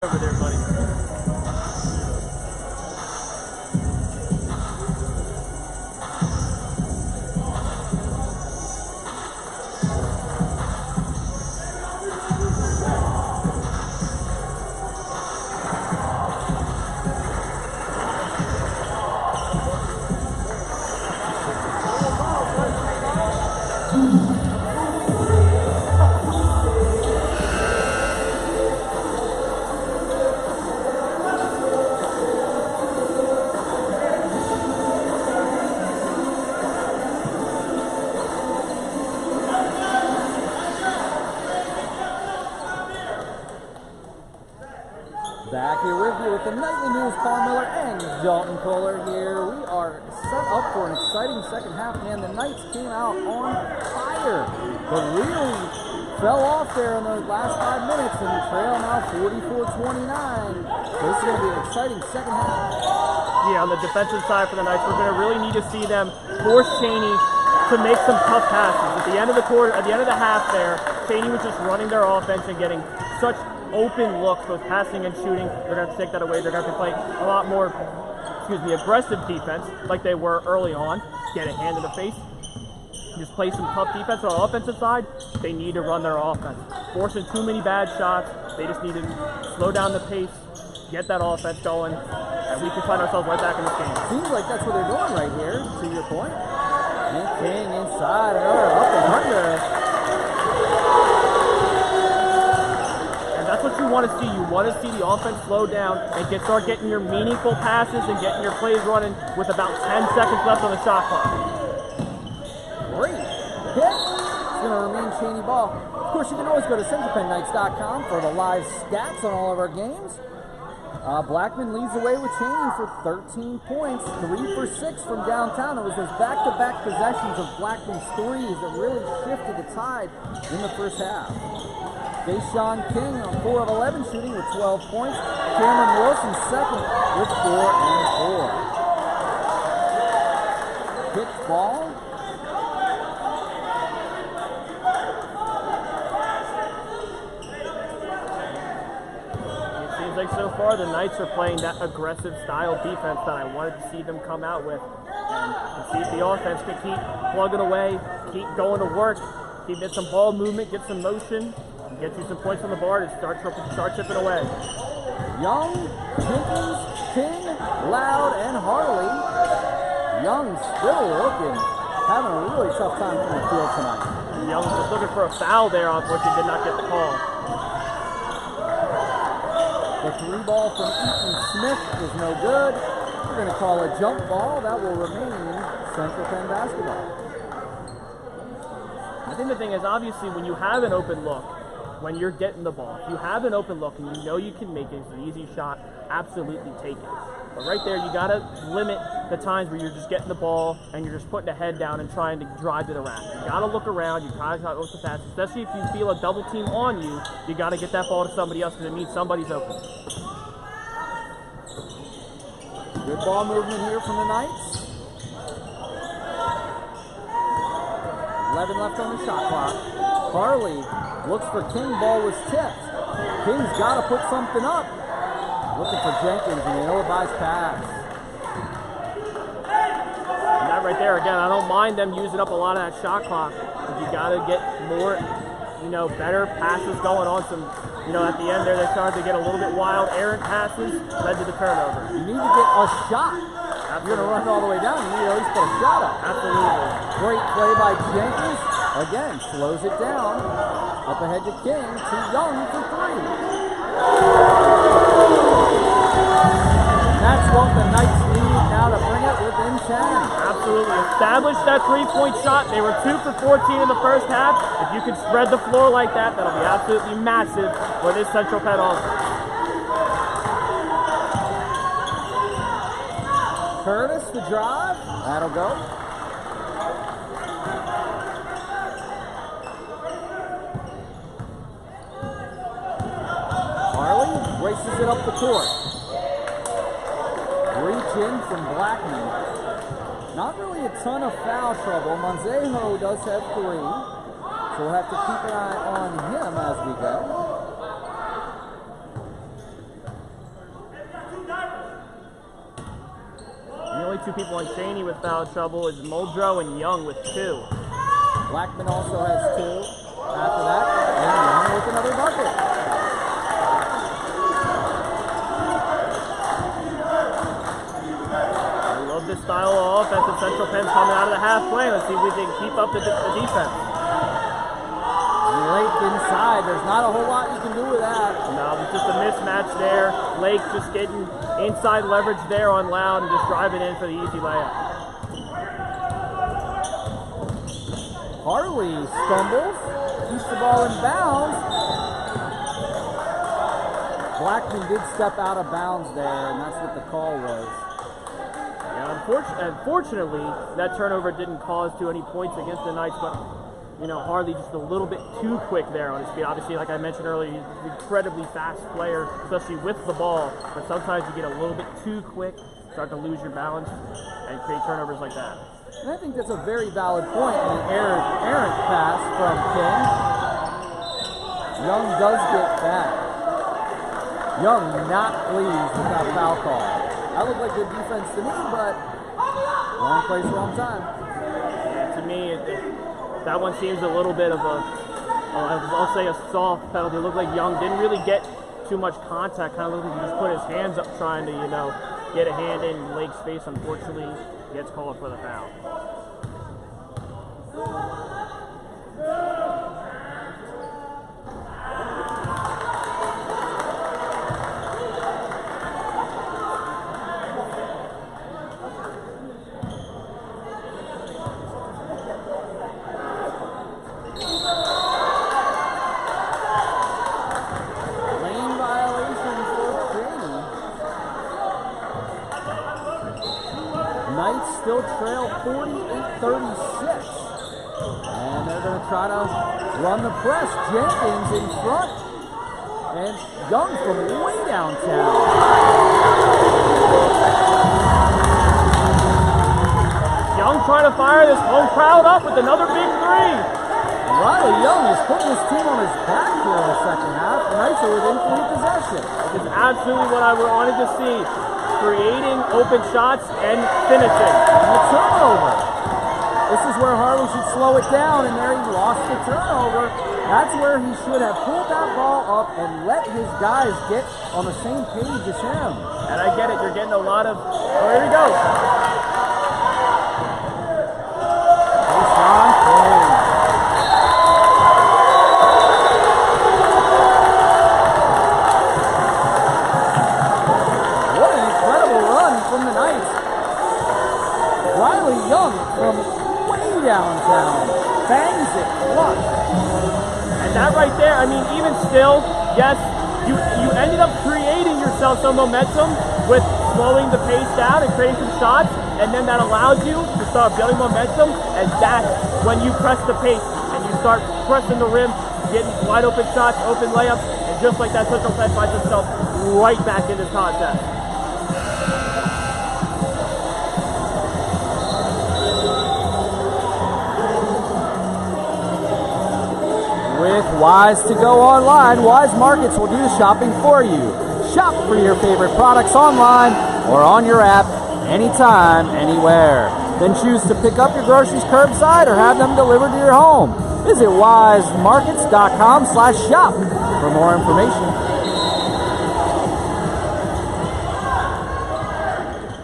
C: over there, buddy.
B: Back here with you with the Nightly News, Paul Miller and Dalton Kohler here. We are set up for an exciting second half, man. The Knights came out on fire, but really fell off there in the last 5 minutes and trail now 44-29. So this is going to be an exciting second half.
C: Yeah, on the defensive side for the Knights, we're going to really need to see them force Cheyney to make some tough passes. At the end of the quarter, at the end of the half there, Cheyney was just running their offense and getting such open looks, both passing and shooting. They're going to have to take that away. They're going to have to play a lot more, aggressive defense like they were early on. Get a hand in the face. Just play some tough defense on the offensive side. They need to run their offense. Forcing too many bad shots. They just need to slow down the pace, get that offense going, and we can find ourselves right back in this game.
B: Seems like that's what they're doing right here, to your point. And King inside, another up and under.
C: That's what you want to see. You want to see the offense slow down and start getting your meaningful passes and getting your plays running with about 10 seconds left on the shot clock.
B: Great hit. It's going to remain Cheyney ball. Of course, you can always go to CentralPennKnights.com for the live stats on all of our games. Blackman leads the way with Cheyney for 13 points, 3 for 6 from downtown. It was those back-to-back possessions of Blackman's threes that really shifted the tide in the first half. Dahsan King on 4 of 11 shooting with 12 points. Cameron Wilson second with 4 and 4. Pitch ball.
C: It seems like so far the Knights are playing that aggressive style defense that I wanted to see them come out with. And see if the offense can keep plugging away, keep going to work, keep getting some ball movement, get some motion. Get you some points on the board and start chipping away.
B: Young, Jenkins, King, Loud, and Harley. Young still looking, having a really tough time from the field tonight.
C: Young was looking for a foul there, unfortunately did not get the call.
B: The 3 ball from Eaton Smith is no good. We're going to call a jump ball. That will remain Central Penn basketball.
C: I think the thing is, obviously, when you have an open look, when you're getting the ball, if you have an open look and you know you can make it, it's an easy shot, absolutely take it. But right there, you got to limit the times where you're just getting the ball and you're just putting the head down and trying to drive to the rack. You got to look around, you got to look fast, especially if you feel a double team on you, you got to get that ball to somebody else because it means somebody's open.
B: Good ball movement here from the Knights. 11 left on the shot clock. Harley looks for King, ball was tipped. King's got to put something up. Looking for Jenkins, and an ill-advised pass.
C: And that right there, again, I don't mind them using up a lot of that shot clock, but you got to get more, better passes going on. Some, at the end there, they started to get a little bit wild. Errant passes led to the turnover.
B: You need to get a shot. You're going to run it all the way down. You need to at least put a shot up.
C: Absolutely.
B: Great play by Jenkins. Again, slows it down. Up ahead to King. To Young for 3. That's what the Knights need now to bring it within 10.
C: Absolutely. Establish that 3-point shot. They were 2 for 14 in the first half. If you can spread the floor like that, that'll be absolutely massive for this Central Penn offense.
B: Curtis, the drive. That'll go. Harley races it up the court. Reach in from Blackman. Not really a ton of foul trouble. Monzejo does have 3. So we'll have to keep an eye on him as we go.
C: two people on Cheyney with foul trouble is Muldrow and Young with 2.
B: Blackman also has 2. After that, and Young with another bucket.
C: I love this style of offense that Central Penn's coming out of the halfway. Let's see if we can keep up the defense.
B: Lake inside. There's not a whole lot you can do with that.
C: No, it's just a mismatch there. Lake just getting inside leverage there on Loud and just driving in for the easy layup.
B: Harley stumbles, keeps the ball in bounds. Blackman did step out of bounds there, and that's what the call was.
C: Yeah, unfortunately, that turnover didn't cause too many points against the Knights, but you know, Harley just a little bit too quick there on his feet. Obviously, like I mentioned earlier, he's an incredibly fast player, especially with the ball, but sometimes you get a little bit too quick, start to lose your balance, and create turnovers like that.
B: And I think that's a very valid point in an errant pass from King. Young does get back. Young not pleased with that foul call. That looked like good defense to me, but wrong place, wrong time.
C: Yeah, to me, that one seems a little bit of a, I'll say a soft penalty. It looked like Young didn't really get too much contact. Kind of looked like he just put his hands up trying to, you know, get a hand in Lake's face. Unfortunately, gets called for the foul.
B: Still trail 48-36. And they're going to try to run the press. Jenkins in front. And Young from way downtown.
C: Young trying to fire this home crowd up with another big 3.
B: Riley Young is putting his team on his back here in the second half. The Knights are within 3 possession.
C: This is absolutely what I wanted to see. Creating open shots and finishing.
B: And the turnover. This is where Harley should slow it down, and there he lost the turnover. That's where he should have pulled that ball up and let his guys get on the same page as him.
C: And I get it, you're getting a lot of, oh, here we go.
B: Dahsan King. From the Knights. Riley Young from way downtown bangs it flush.
C: And that right there, I mean, even still, yes, you ended up creating yourself some momentum with slowing the pace down and creating some shots, and then that allows you to start building momentum, and that's when you press the pace and you start pressing the rim, getting wide open shots, open layups, and just like that, Central Penn finds itself right back in this contest.
B: With Weis to go online, Weis Markets will do the shopping for you. Shop for your favorite products online or on your app anytime, anywhere. Then choose to pick up your groceries curbside or have them delivered to your home. Visit weismarkets.com/shop for more information.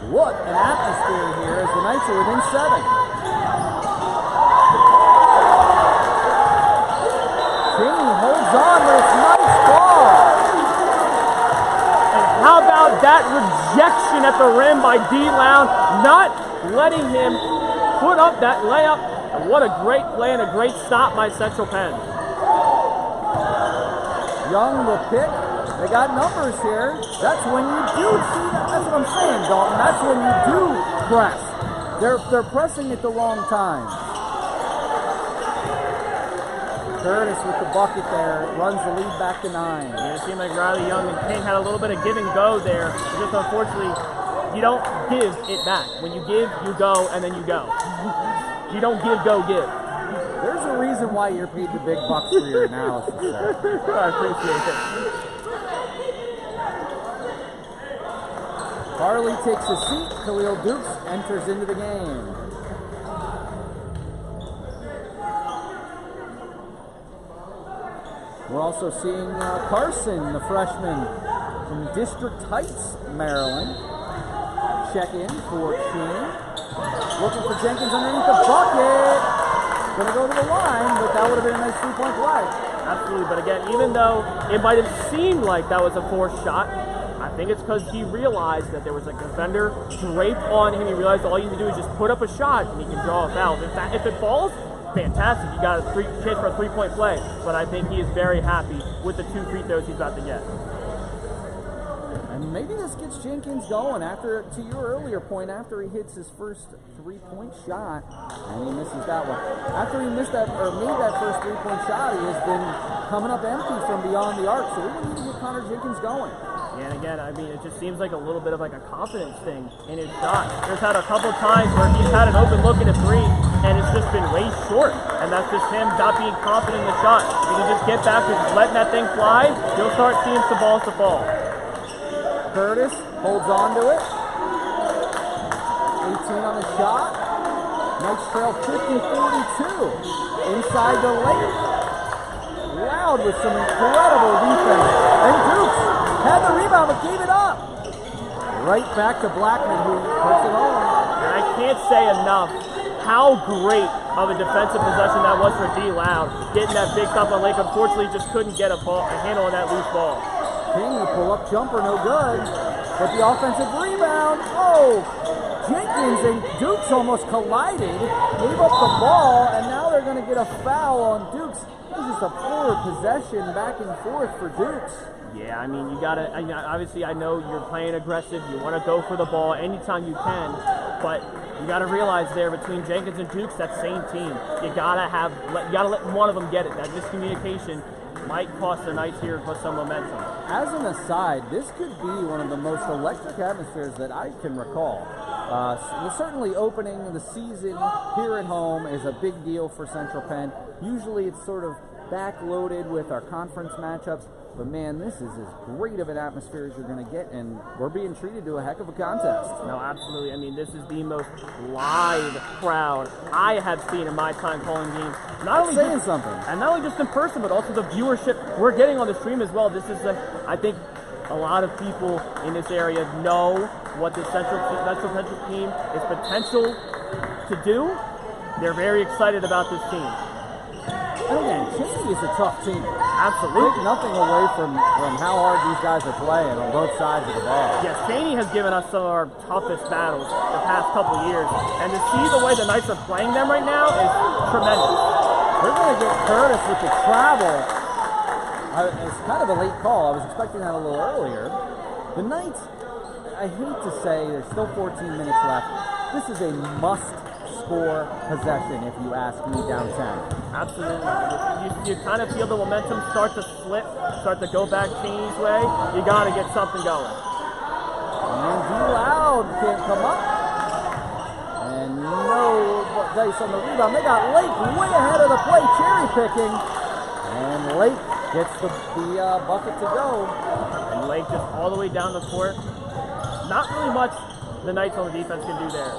B: What an atmosphere here as the Knights are within 7. Cheyney holds on, but it's Knights ball.
C: And how about that rejection at the rim by D. Loud, not letting him put up that layup. And what a great play and a great stop by Central Penn.
B: Young the pick. They got numbers here. That's when you do see that. That's what I'm saying, Dalton. That's when you do press. They're pressing at the wrong time. Curtis with the bucket there, runs the lead back to 9.
C: Yeah, it seemed like Riley Young and King had a little bit of give and go there. Just unfortunately, you don't give it back. When you give, you go, and then you go. You don't give, go, give.
B: There's a reason why you're paid the big bucks for your analysis there.
C: I appreciate it.
B: Harley takes a seat. Khalil Dukes enters into the game. We're also seeing Carson, the freshman from District Heights, Maryland, check in for Cheyney. Looking for Jenkins underneath the bucket. Gonna go to the line, but that would have been a nice 3-point play.
C: Absolutely, but again, even though it might have seemed like that was a forced shot, I think it's because he realized that there was a defender draped on him. He realized all you need to do is just put up a shot and he can draw a foul. If it falls, fantastic. You got a chance for a 3-point play. But I think he is very happy with the 2 free throws he's about to get.
B: And maybe this gets Jenkins going after, to your earlier point, after he hits his first 3-point shot, and he misses that one. After he missed that, or made that first 3-point shot, he has been coming up empty from beyond the arc. So we need to get Connor Jenkins going.
C: Yeah, and again, I mean, it just seems like a little bit of like a confidence thing in his shot. There's had a couple times where he's had an open look at a 3, and it's just been way short. And that's just him not being confident in the shot. If he can just get back to letting that thing fly, you'll start seeing some balls to fall.
B: Curtis holds on to it. 18 on the shot. Knights trail 50-42. Inside the lane. Loud with some incredible defense. And Dukes had the rebound but gave it up. Right back to Blackman, who puts it on.
C: And I can't say enough how great of a defensive possession that was for D. Loud. Getting that big up on Lake. Unfortunately, just couldn't get a handle on that loose ball.
B: King, the pull-up jumper, no good. But the offensive rebound, oh! Jenkins and Dukes almost collided, gave up the ball, and now they're going to get a foul on Dukes. This is just a poor possession back and forth for Dukes.
C: Yeah, I mean, you gotta, obviously I know you're playing aggressive, you want to go for the ball anytime you can, but you gotta realize there between Jenkins and Dukes, that same team, you gotta let one of them get it. That miscommunication might cost the Knights here for some momentum.
B: As an aside, this could be one of the most electric atmospheres that I can recall. Certainly opening the season here at home is a big deal for Central Penn. Usually it's sort of backloaded with our conference matchups, but man, this is as great of an atmosphere as you're going to get, and we're being treated to a heck of a contest.
C: No, absolutely. I mean, this is the most live crowd I have seen in my time calling games. Not only
B: saying something.
C: And not only just in person, but also the viewership we're getting on the stream as well. This is, I think, a lot of people in this area know what the Central team is potential to do. They're very excited about this team.
B: And again, Cheyney is a tough team.
C: Absolutely.
B: Take nothing away from how hard these guys are playing on both sides of the ball.
C: Yes, Cheyney has given us some of our toughest battles the past couple of years. And to see the way the Knights are playing them right now is tremendous.
B: We're going to get Curtis with the travel. It's kind of a late call. I was expecting that a little earlier. The Knights, I hate to say, there's still 14 minutes left. This is a must-score possession, if you ask me, downtown.
C: Absolutely. You kind of feel the momentum start to slip, start to go back Cheyney's way. You got to get something going.
B: And D. Loud can't come up. And no dice on the rebound. They got Lake way ahead of the play, cherry picking. And Lake gets the bucket to go.
C: And Lake just all the way down the court. Not really much the Knights on the defense can do there.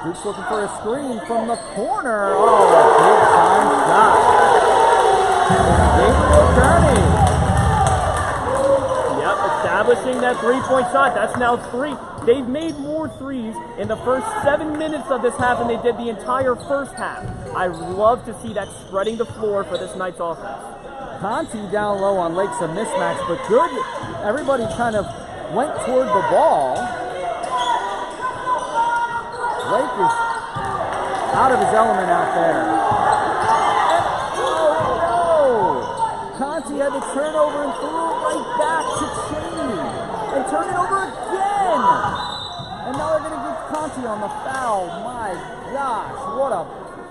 B: Duke's looking for a screen from the corner. Oh, big time shot. Gabriel Kearney.
C: Yep, establishing that 3-point shot. That's now 3. They've made more threes in the first 7 minutes of this half than they did the entire first half. I love to see that spreading the floor for this Knights offense.
B: Conti down low on Lake's a mismatch, but good. Everybody kind of went toward the ball. Lake is out of his element out there. Oh, no! Conti had the turnover and threw it right back to Cheyney. And turn it over again! And now they're going to get Conti on the foul. My gosh,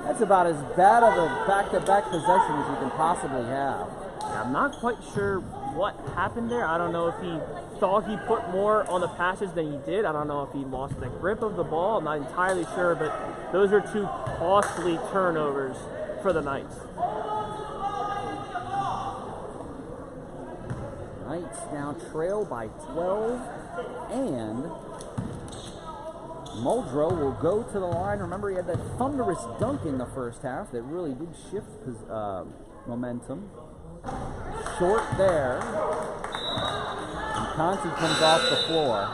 B: that's about as bad of a back-to-back possession as you can possibly have.
C: I'm not quite sure what happened there. I don't know if he thought he put more on the passes than he did. I don't know if he lost the grip of the ball. I'm not entirely sure, but those are 2 costly turnovers for the Knights.
B: Knights now trail by 12, and Muldrow will go to the line. Remember, he had that thunderous dunk in the first half that really did shift his momentum. Short there. And Conti comes off the floor.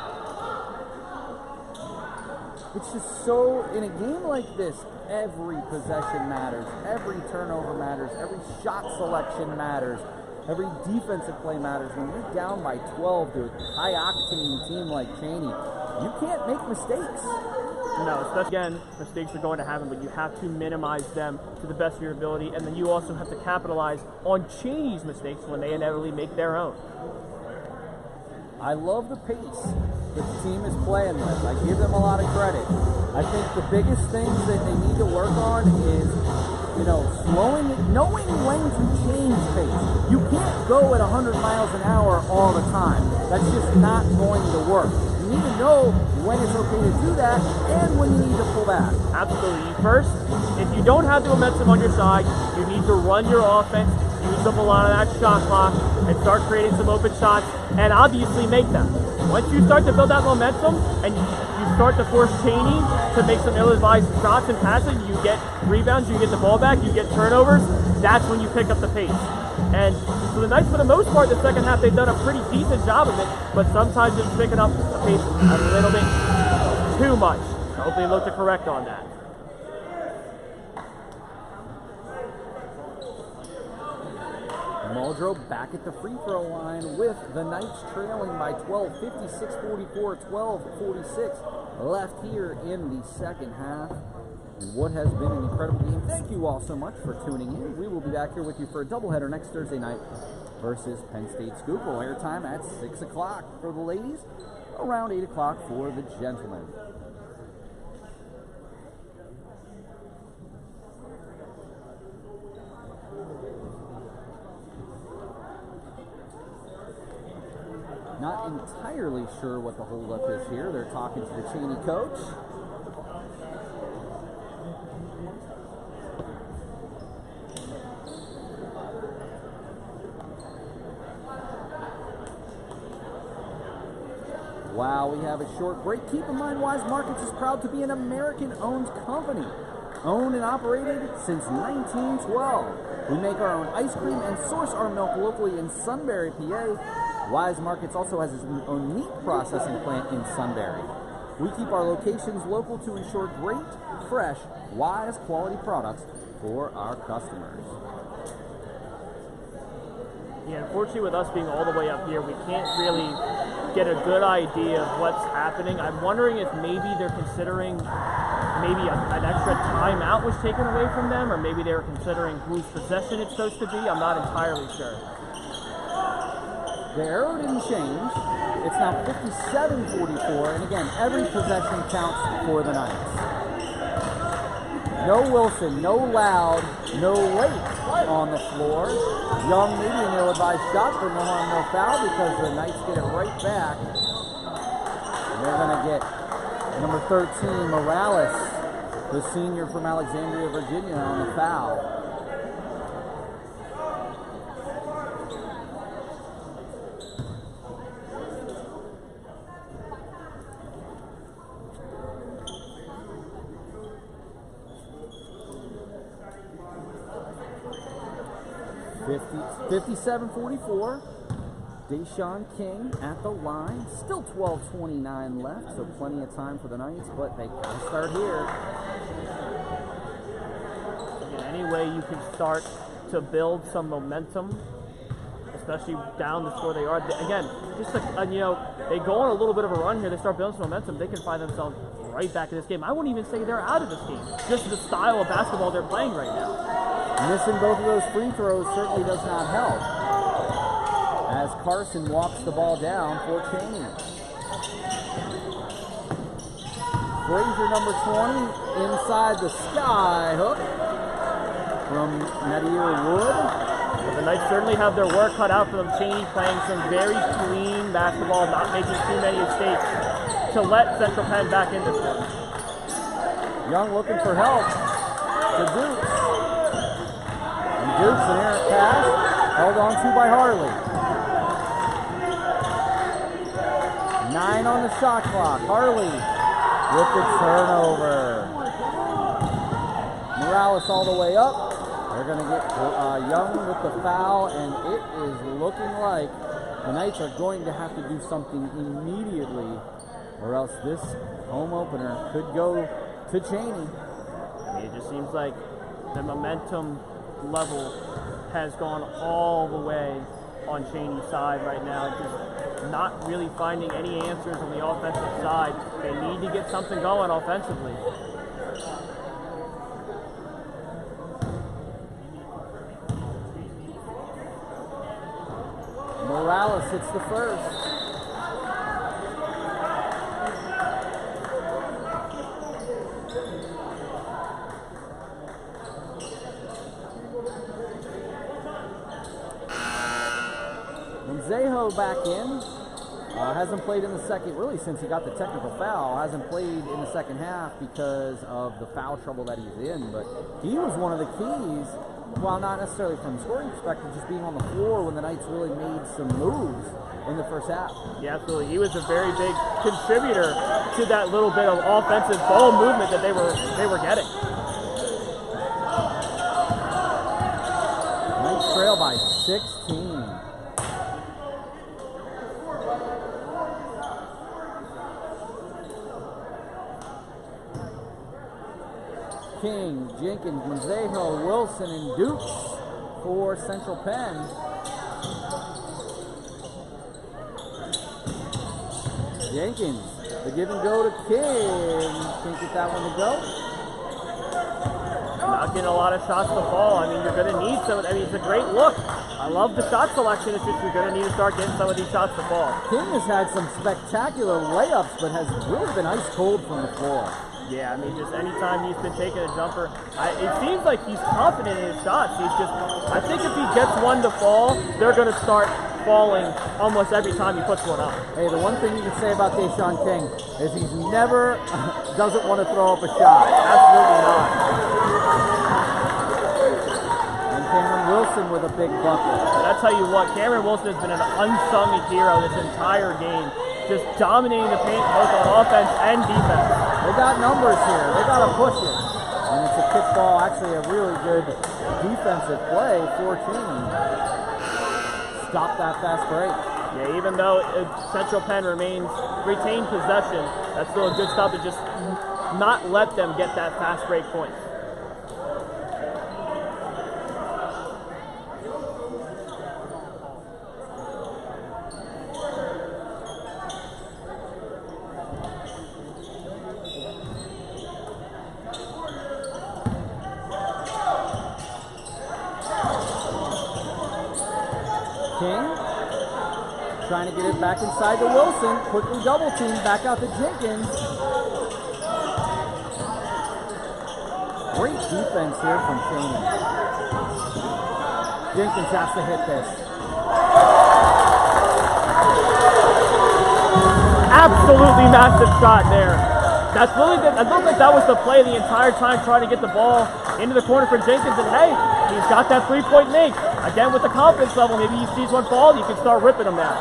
B: It's just so, in a game like this, every possession matters, every turnover matters, every shot selection matters, every defensive play matters. When you're down by 12 to a high-octane team like Cheyney, you can't make mistakes.
C: No, especially, again, mistakes are going to happen, but you have to minimize them to the best of your ability, and then you also have to capitalize on Cheyney's mistakes when they inevitably make their own.
B: I love the pace that the team is playing with. I give them a lot of credit. I think the biggest things that they need to work on is, slowing it, knowing when to change pace. You can't go at 100 miles an hour all the time. That's just not going to work. You need to know when it's okay to do that and when you need to pull back.
C: Absolutely. First, if you don't have the momentum on your side, you need to run your offense, use up a lot of that shot clock, and start creating some open shots, and obviously make them. Once you start to build that momentum, and you start to force Cheyney to make some ill-advised shots and passes, you get rebounds, you get the ball back, you get turnovers, that's when you pick up the pace. And for the Knights, for the most part, the second half, they've done a pretty decent job of it, but sometimes it's picking up the pace a little bit too much. Hopefully look to correct on that.
B: Muldrow back at the free throw line with the Knights trailing by 12, 56-44, 12-46 left here in the second half. And what has been an incredible game. Thank you all so much for tuning in. We will be back here with you for a doubleheader next Thursday night versus Penn State Schuylkill. Airtime at 6 o'clock for the ladies, around 8 o'clock for the gentlemen. Not entirely sure what the holdup is here. They're talking to the Cheyney coach. Wow, we have a short break. Keep in mind, Weis Markets is proud to be an American-owned company. Owned and operated since 1912. We make our own ice cream and source our milk locally in Sunbury, PA. Weis Markets also has its own meat processing plant in Sunbury. We keep our locations local to ensure great, fresh, Weis quality products for our customers.
C: Yeah, unfortunately with us being all the way up here, we can't really get a good idea of what's happening. I'm wondering if maybe they're considering maybe an extra timeout was taken away from them, or maybe they were considering whose possession it's supposed to be. I'm not entirely sure.
B: The arrow didn't change. It's now 57-44, and again, every possession counts for the Knights. No Wilson, no Loud, no Lake on the floor. Young, maybe an ill-advised shot, but no harm, no foul, because the Knights get it right back. And they're going to get number 13, Morales, the senior from Alexandria, Virginia, on the foul. $57-44. Dahsan King at the line. Still 12:29 left, so plenty of time for the Knights, but they gotta start here.
C: Any way you can start to build some momentum, especially down the score they are. Again, just like, they go on a little bit of a run here, they start building some momentum, they can find themselves right back in this game. I wouldn't even say they're out of this game. Just the style of basketball they're playing right now.
B: Missing both of those free throws certainly does not help, as Carson walks the ball down for Cheyney. Frazier, number 20, inside the sky hook from Nadir Wood.
C: But the Knights certainly have their work cut out for them. Cheyney playing some very clean basketball, not making too many mistakes to let Central Penn back in this one.
B: Young looking for help to Dukes. And Dukes, an errant pass, held on to by Harley. 9 on the shot clock. Harley with the turnover. Morales all the way up. They're going to get Young with the foul, and it is looking like the Knights are going to have to do something immediately, or else this home opener could go to Cheyney.
C: It just seems like the momentum level has gone all the way on Cheyney's side right now. Just not really finding any answers on the offensive side. They need to get something going offensively.
B: Morales hits the first. Zeho back in. Hasn't played in the second, really since he got the technical foul. Hasn't played in the second half because of the foul trouble that he's in. But he was one of the keys, while not necessarily from a scoring perspective, just being on the floor when the Knights really made some moves in the first half. Yeah, absolutely. He was a very big contributor to that little bit of offensive ball movement that they were getting. Knights trail by 16. King, Jenkins, Monzejo, Wilson, and Dukes for Central Penn. Jenkins, the give and go to King. Can't get that one to go. Not getting a lot of shots to fall. I mean, you're going to need some. I mean, it's a great look. I love the shot selection. It's just you're going to need to start getting some of these shots to fall. King has had some spectacular layups, but has really been ice cold from the floor. Yeah, I mean, just anytime he's been taking a jumper, it seems like he's confident in his shots. He's just, I think if he gets one to fall, they're going to start falling almost every time he puts one up. Hey, the one thing you can say about Dahsan King is he's never doesn't want to throw up a shot. Absolutely not. And Cameron Wilson with a big bucket. And I tell you what, Cameron Wilson has been an unsung hero this entire game. Just dominating the paint both on offense and defense. They got numbers here. They got to push it. And it's a kickball, actually a really good defensive play for Cheyney. Stop that fast break. Yeah, even though Central Penn retained possession, that's still a good stop to just not let them get that fast break point. King trying to get it back inside to Wilson. Quickly double team back out to Jenkins. Great defense here from Cheyney. Jenkins has to hit this. Absolutely massive shot there. That's really good. I don't think that was the play the entire time, trying to get the ball into the corner for Jenkins, and hey, he's got that three-point make. Again, with the confidence level, maybe he sees one fall, you can start ripping them now.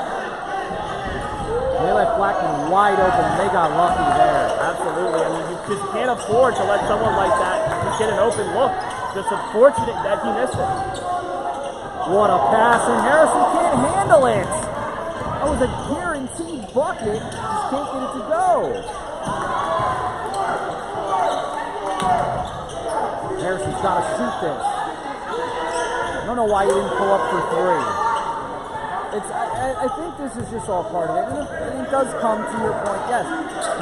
B: They left Blackman wide open, and they got lucky there. Absolutely. I mean, you just can't afford to let someone like that just get an open look. Just unfortunate that he missed it. What a pass, and Harrison can't handle it. That was a guaranteed bucket, just can't get it to go. Harrison's got to shoot this. I don't know why he didn't pull up for three. I think this is just all part of it. And it does come to your point, yes.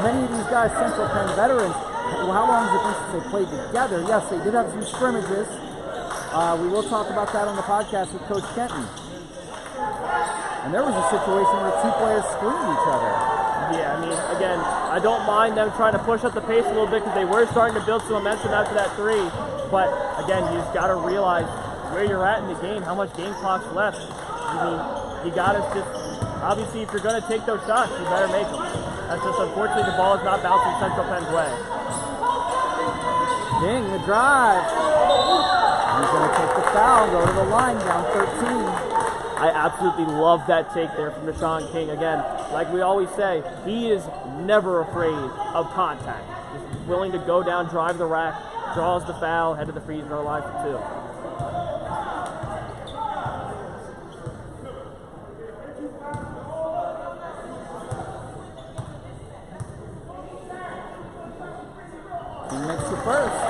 B: Many of these guys, Central Penn veterans, well, how long has it been since they played together? Yes, they did have some scrimmages. We will talk about that on the podcast with Coach Kenton. And there was a situation where two players screened each other. Yeah, I mean, again, I don't mind them trying to push up the pace a little bit because they were starting to build some momentum after that three. But, again, you just got to realize where you're at in the game, how much game clock's left. I mean, you got to just, obviously, if you're going to take those shots, you better make them. That's just, unfortunately, the ball is not bouncing Central Penn's way. King, the drive. He's going to take the foul, go to the line, down 13.
C: I absolutely love that take there from Dahsan King. Again, like we always say, he is never afraid of contact. He's willing to go down, drive the rack, draws the foul, head to the free throw line for 2.
B: He makes the first.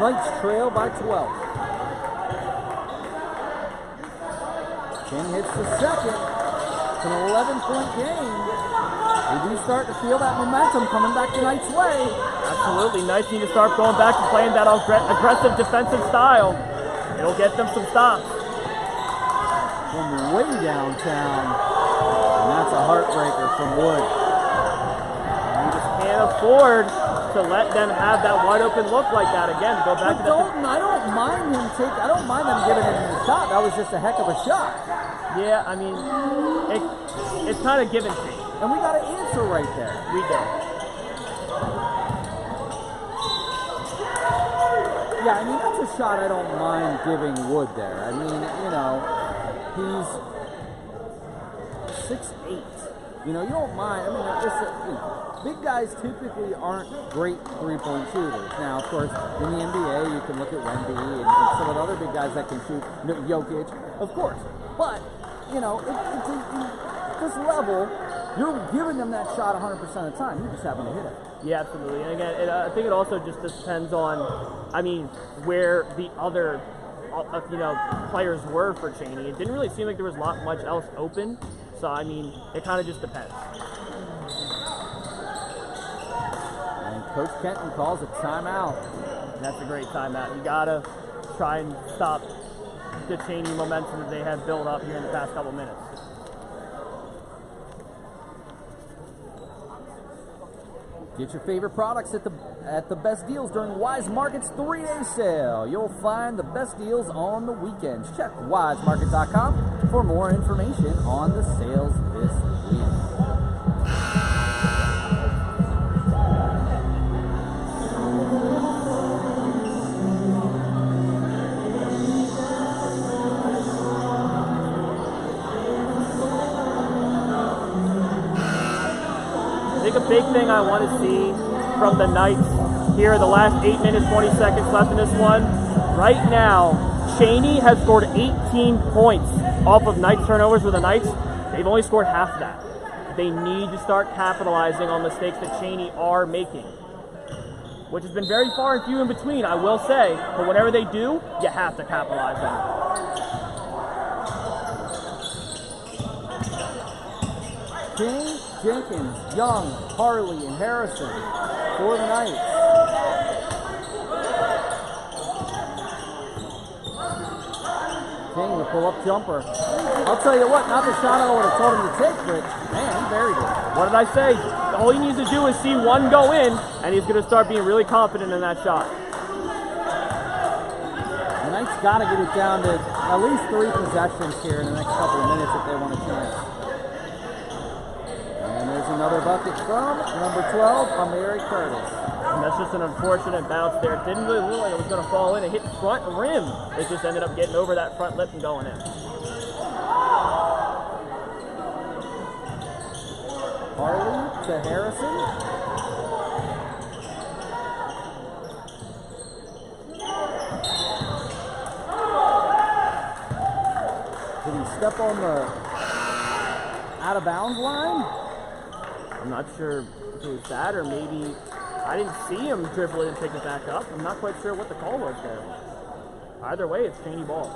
B: Knights trail by 12. King hits the second. It's an 11-point game. We do start to feel that momentum coming back the Knights' way.
C: Absolutely. Knights need to start going back to playing that aggressive defensive style. It'll get them some stops.
B: From way downtown. And that's a heartbreaker from Wood.
C: You just can't afford to let them have that wide open look like that again. Go back to
B: Dalton, I don't mind them giving him the shot. That was just a heck of a shot.
C: Yeah, I mean, it's kind of give and take.
B: And we got an answer right there.
C: We do.
B: Yeah, I mean, that's a shot I don't mind giving Wood there. I mean, you know, he's 6'8". You know, you don't mind. I mean, big guys typically aren't great three-point shooters. Now, of course, in the NBA, you can look at Wemby and some of the other big guys that can shoot, Jokic, of course. But, you know, at this level, you're giving them that shot 100% of the time. You just happen to hit it.
C: Yeah, absolutely. And again, I think it also just depends on, I mean, where the other, players were for Cheyney. It didn't really seem like there was not much else open. So, I mean, it kind of just depends.
B: And Coach Kenton calls a timeout.
C: And that's a great timeout. You got to try and stop the Cheyney momentum that they have built up here in the past couple minutes.
B: Get your favorite products at the best deals during Weis Market's 3-day sale. You'll find the best deals on the weekends. Check weismarket.com for more information on the sales this week.
C: I think a big thing I want to see from the Knights here, the last 8 minutes, 20 seconds left in this one. Right now, Cheyney has scored 18 points off of Knights turnovers with the Knights. They've only scored half that. They need to start capitalizing on mistakes that Cheyney are making, which has been very far and few in between, I will say. But whenever they do, you have to capitalize on it.
B: King, Jenkins, Young, Harley, and Harrison for the Knights. King, the pull-up jumper. I'll tell you what, not the shot I would have told him to take, but man, he buried it.
C: What did I say? All he needs to do is see one go in, and he's going to start being really confident in that shot.
B: The Knights got to get it down to at least 3 possessions here in the next couple of minutes if they want a chance. And there's another bucket from number 12, Amiri Curtis.
C: And that's just an unfortunate bounce there. It didn't really look like it was going to fall in. It hit front rim. It just ended up getting over that front lip and going in.
B: Harley to Harrison. Did he step on the out of bounds line?
C: I'm not sure if it was that or maybe I didn't see him dribble it and pick it back up. I'm not quite sure what the call was there. Either way, it's Cheyney ball.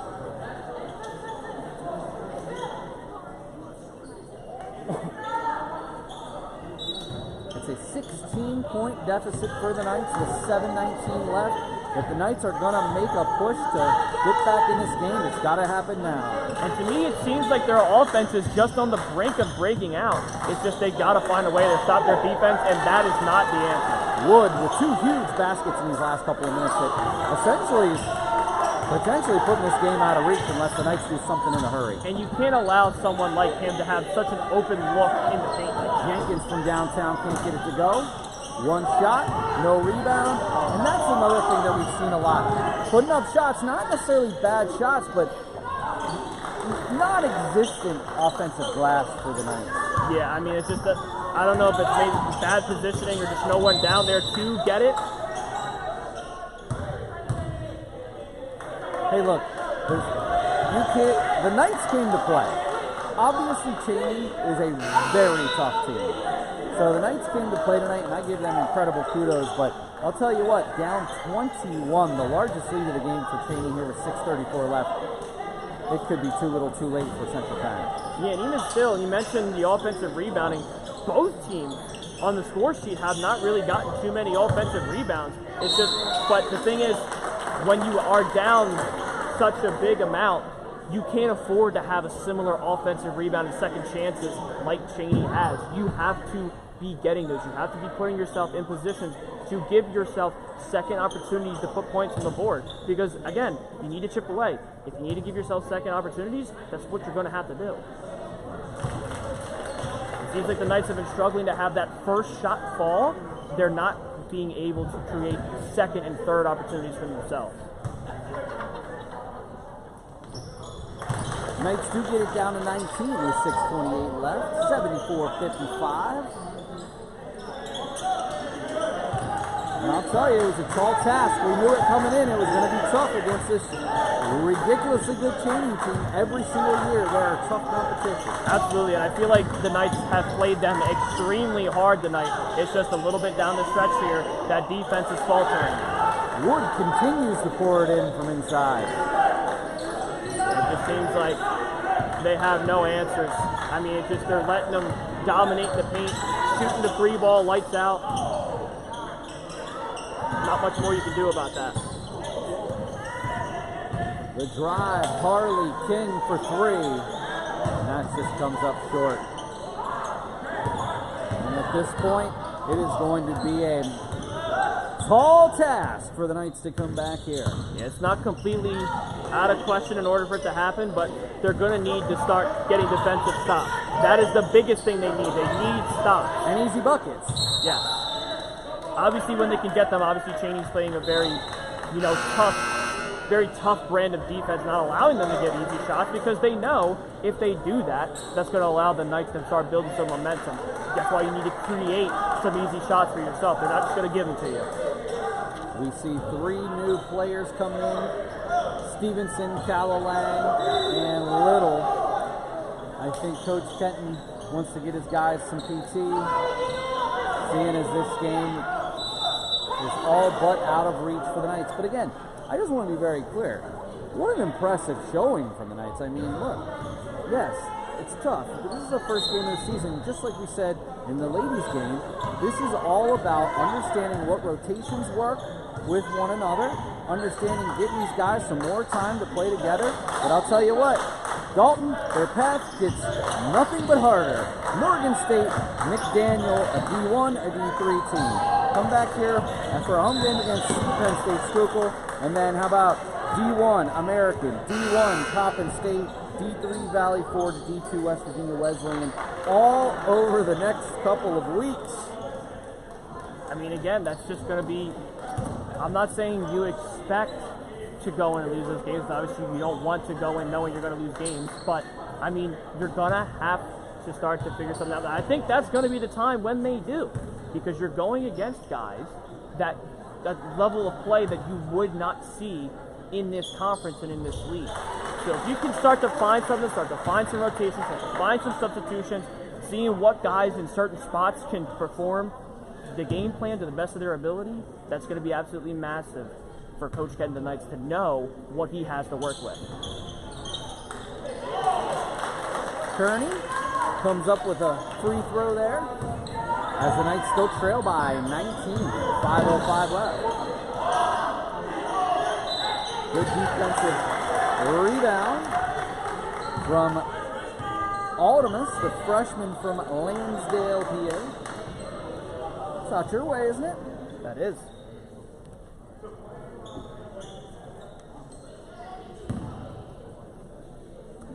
B: It's a 16-point deficit for the Knights with 7:19 left. If the Knights are going to make a push to get back in this game, it's got to happen now.
C: And to me, it seems like their offense is just on the brink of breaking out. It's just they got to find a way to stop their defense, and that is not the answer.
B: Wood with 2 huge baskets in these last couple of minutes that essentially potentially putting this game out of reach unless the Knights do something in a hurry.
C: And you can't allow someone like him to have such an open look in the paint.
B: Jenkins from downtown can't get it to go. 1 shot, no rebound, and that's another thing that we've seen a lot. Putting up shots, not necessarily bad shots, but non-existent offensive glass for the Knights.
C: Yeah, I mean, it's just that, I don't know if it's maybe bad positioning or just no one down there to get it.
B: Hey, look, the Knights came to play. Obviously, Cheyney is a very tough team. So the Knights came to play tonight, and I give them incredible kudos. But I'll tell you what, down 21, the largest lead of the game for Cheyney here with 6:34 left. It could be too little too late for Central Penn.
C: Yeah, and even still, you mentioned the offensive rebounding. Both teams on the score sheet have not really gotten too many offensive rebounds. It's just, but the thing is, when you are down such a big amount, you can't afford to have a similar offensive rebound and second chances like Cheyney has. You have to be getting those. You have to be putting yourself in positions to give yourself second opportunities to put points on the board. Because, again, you need to chip away. If you need to give yourself second opportunities, that's what you're going to have to do. It seems like the Knights have been struggling to have that first shot fall. They're not being able to create second and third opportunities for themselves.
B: Knights do get it down to 19 with 6:28 left, 74-55. And I'll tell you, it was a tall task. We knew it coming in. It was going to be tough against this ridiculously good Cheyney team. Every single year, they're a tough competition.
C: Absolutely, and I feel like the Knights have played them extremely hard tonight. It's just a little bit down the stretch here. That defense is faltering.
B: Wood continues to pour it in from inside.
C: It just seems like they have no answers. I mean, it's just they're letting them dominate the paint, shooting the free ball, lights out. Not much more you can do about that.
B: The drive, Harley, King for 3. And that just comes up short. And at this point, it is going to be a tall task for the Knights to come back here.
C: Yeah, it's not completely out of question in order for it to happen, but they're going to need to start getting defensive stops. That is the biggest thing they need. They need stops.
B: And easy buckets.
C: Yes. Obviously, when they can get them, obviously Cheyney's playing a very, very tough brand of defense, not allowing them to get easy shots because they know if they do that, that's going to allow the Knights to start building some momentum. That's why you need to create some easy shots for yourself. They're not just going to give them to you.
B: We see 3 new players come in. Stevenson, Callalang, and Little. I think Coach Kenton wants to get his guys some PT, seeing as this game is all but out of reach for the Knights. But again, I just want to be very clear. What an impressive showing from the Knights. I mean, look, yes, it's tough, but this is the first game of the season. Just like we said in the ladies' game, this is all about understanding what rotations work with one another, understanding getting these guys some more time to play together. But I'll tell you what, Dalton, their path gets nothing but harder. Morgan State, Nick Daniel, a D1, a D3 team. Come back here after a home game against Penn State Schuylkill, and then how about D1 American, D1 Coppin State, D3 Valley Forge, D2 West Virginia Wesleyan, all over the next couple of weeks.
C: I mean, again, that's just going to be, I'm not saying you expect to go in and lose those games. Obviously, you don't want to go in knowing you're going to lose games, but I mean, you're going to have to start to figure something out. I think that's going to be the time when they do, because you're going against guys that level of play that you would not see in this conference and in this league. So if you can start to find something, start to find some rotations, start to find some substitutions, seeing what guys in certain spots can perform the game plan to the best of their ability, that's going to be absolutely massive for Coach Kenton and the Knights to know what he has to work with.
B: Kearney comes up with a free throw there as the Knights still trail by 19, 5:05 left. Good defensive rebound from Aldemus, the freshman from Lansdale, PA. It's out your way, isn't it? That is.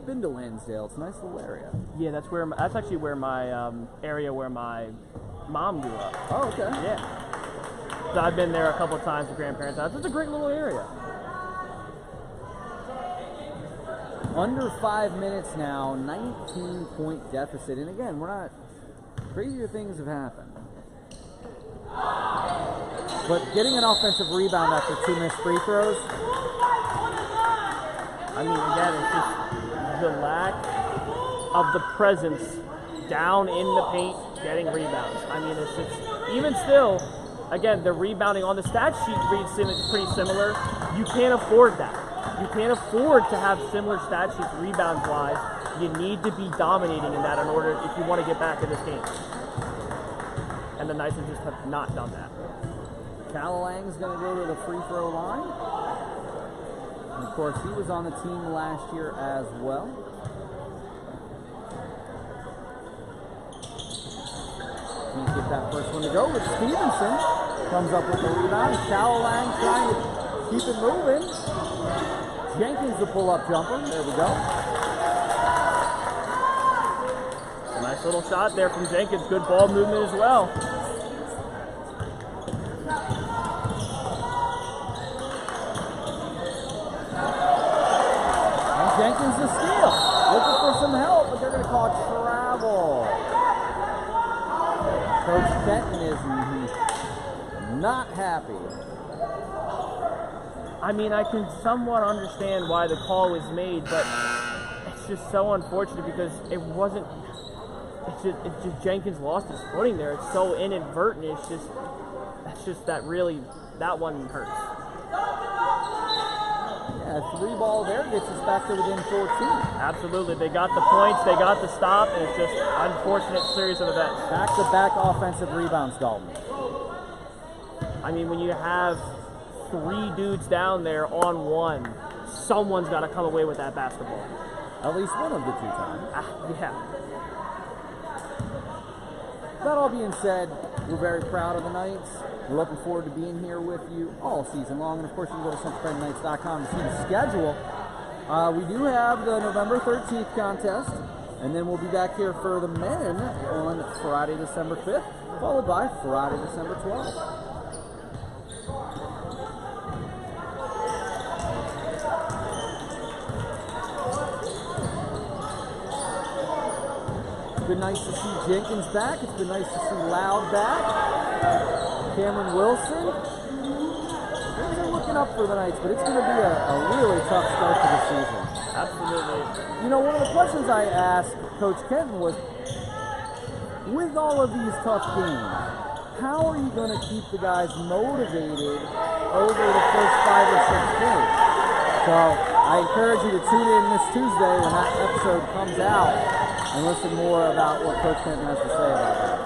B: Been to Lansdale. It's a nice little area.
C: Yeah, that's actually where my area where my mom grew up.
B: Oh, okay.
C: Yeah. So I've been there a couple of times with grandparents' house. It's a great little area.
B: Under 5 minutes now, 19-point deficit. And again, crazier things have happened. But getting an offensive rebound after 2 missed free throws.
C: I mean, again, it's just the lack of the presence down in the paint getting rebounds. I mean, it's just, even still, again, the rebounding on the stat sheet reads pretty similar. You can't afford that. You can't afford to have similar stat sheets rebounds-wise. You need to be dominating in that in order if you want to get back in this game. And the Knights just have not done that.
B: Calalang's going to go to the free throw line. And of course, he was on the team last year as well. Can't get that first one to go, but Stevenson comes up with the rebound. Calalang trying to keep it moving. Jenkins the pull-up jumper. There we go.
C: Nice little shot there from Jenkins. Good ball movement as well.
B: And Jenkins the steal. Looking for some help, but they're going to call travel. Coach Kenton is not happy.
C: I mean, I can somewhat understand why the call was made, but it's just so unfortunate because it's just Jenkins lost his footing there. It's so inadvertent. That one hurts.
B: Yeah, 3 ball there gets us back to within 14.
C: Absolutely. They got the points, they got the stop, and it's just an unfortunate series of events.
B: Back-to-back offensive rebounds, Dalton.
C: I mean, when you have 3 dudes down there on 1, someone's got to come away with that basketball.
B: At least one of the 2 times.
C: Yeah.
B: That all being said, we're very proud of the Knights. We're looking forward to being here with you all season long. And of course, you can go to CentralPennKnights.com to see the schedule. We do have the November 13th contest, and then we'll be back here for the men on Friday, December 5th, followed by Friday, December 12th. It's been nice to see Jenkins back. It's been nice to see Loud back. Cameron Wilson. Things are looking up for the Knights, but it's going to be a really tough start to the season.
C: Absolutely.
B: You know, one of the questions I asked Coach Kenton was, with all of these tough games, how are you going to keep the guys motivated over the first 5 or 6 games? So I encourage you to tune in this Tuesday when that episode comes out and listen more about what Coach Kenton has to say about that.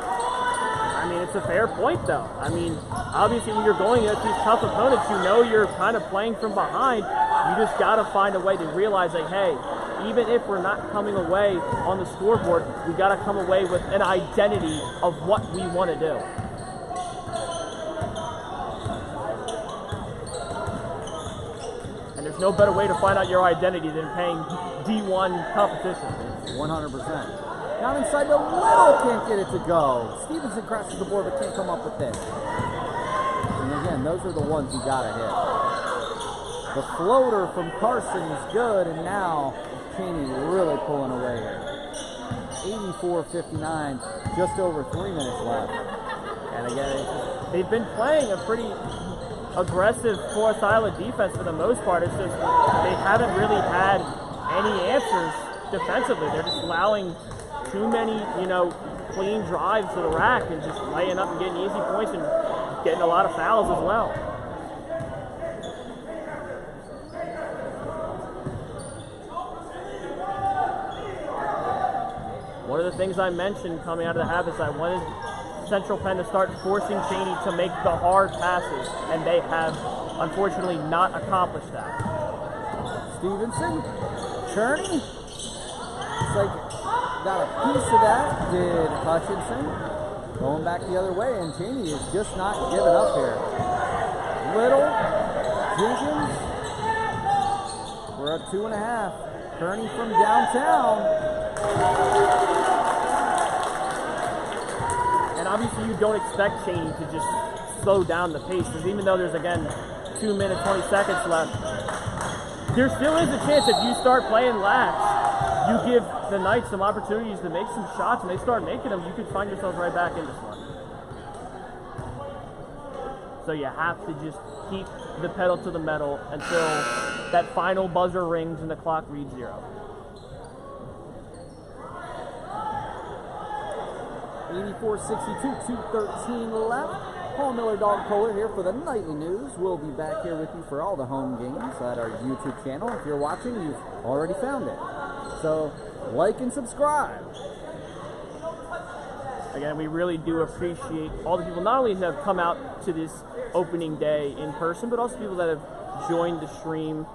C: I mean, it's a fair point, though. I mean, obviously, when you're going against these tough opponents, you know you're kind of playing from behind. You just got to find a way to realize, like, hey, even if we're not coming away on the scoreboard, we got to come away with an identity of what we want to do. And there's no better way to find out your identity than playing D1 competition.
B: 100%. Down inside the middle, can't get it to go. Stevenson crashes the board but can't come up with this. And again, those are the ones you gotta hit. The floater from Carson is good, and now Cheyney really pulling away here. 84-59, just over 3 minutes left.
C: And again, they've been playing a pretty aggressive Forest Island defense for the most part. It's just they haven't really had any answers defensively. They're just allowing too many, clean drives to the rack and just laying up and getting easy points and getting a lot of fouls as well. One of the things I mentioned coming out of the half is I wanted Central Penn to start forcing Cheyney to make the hard passes, and they have unfortunately not accomplished that.
B: Stevenson, Cheyney, it's like got a piece of that, did Hutchinson. going back the other way, and Cheyney is just not giving up here. Little, Jenkins, we're at 2.5. Kearney from downtown.
C: And obviously you don't expect Cheyney to just slow down the pace, because even though there's, again, 2 minutes, 20 seconds left, there still is a chance if you start playing laps, you give the Knights some opportunities to make some shots, and they start making them, you could find yourselves right back in this one. So you have to just keep the pedal to the metal until that final buzzer rings and the clock reads 0.
B: 84-62, 2:13 left. Paul Miller, Dalton Kohler here for the Nightly News. We'll be back here with you for all the home games at our YouTube channel. If you're watching, you've already found it. So like and subscribe.
C: Again, we really do appreciate all the people not only have come out to this opening day in person, but also people that have joined the stream.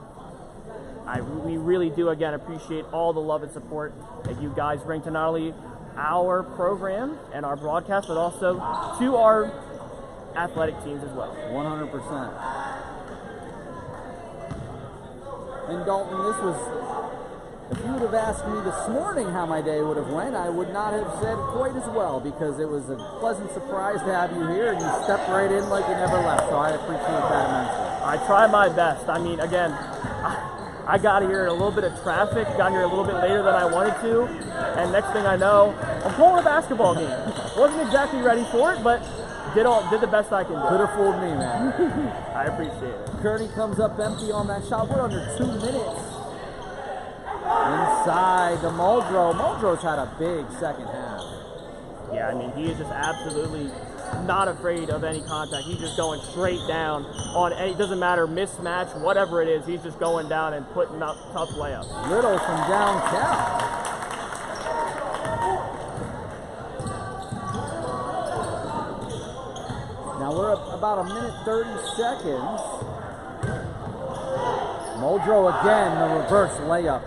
C: We really do, again, appreciate all the love and support that you guys bring to not only our program and our broadcast, but also to our athletic teams as well.
B: 100%. And Dalton, this was, if you would have asked me this morning how my day would have went, I would not have said quite as well, because it was a pleasant surprise to have you here, and you stepped right in like you never left, so I appreciate that immensely.
C: I try my best. I mean, again, I got here in a little bit of traffic, got here a little bit later than I wanted to, and next thing I know, I'm pulling a basketball game. Wasn't exactly ready for it, but did the best I can do.
B: Could have fooled me, man.
C: I appreciate it.
B: Kearney comes up empty on that shot. We're under 2 minutes. Inside to Muldrow. Muldrow's had a big second half.
C: Yeah, I mean, he is just absolutely not afraid of any contact. He's just going straight down on any, it doesn't matter, mismatch, whatever it is, he's just going down and putting up tough layups.
B: Little from downtown. Now we're at about 1 minute 30 seconds. Muldrow again, the reverse layup.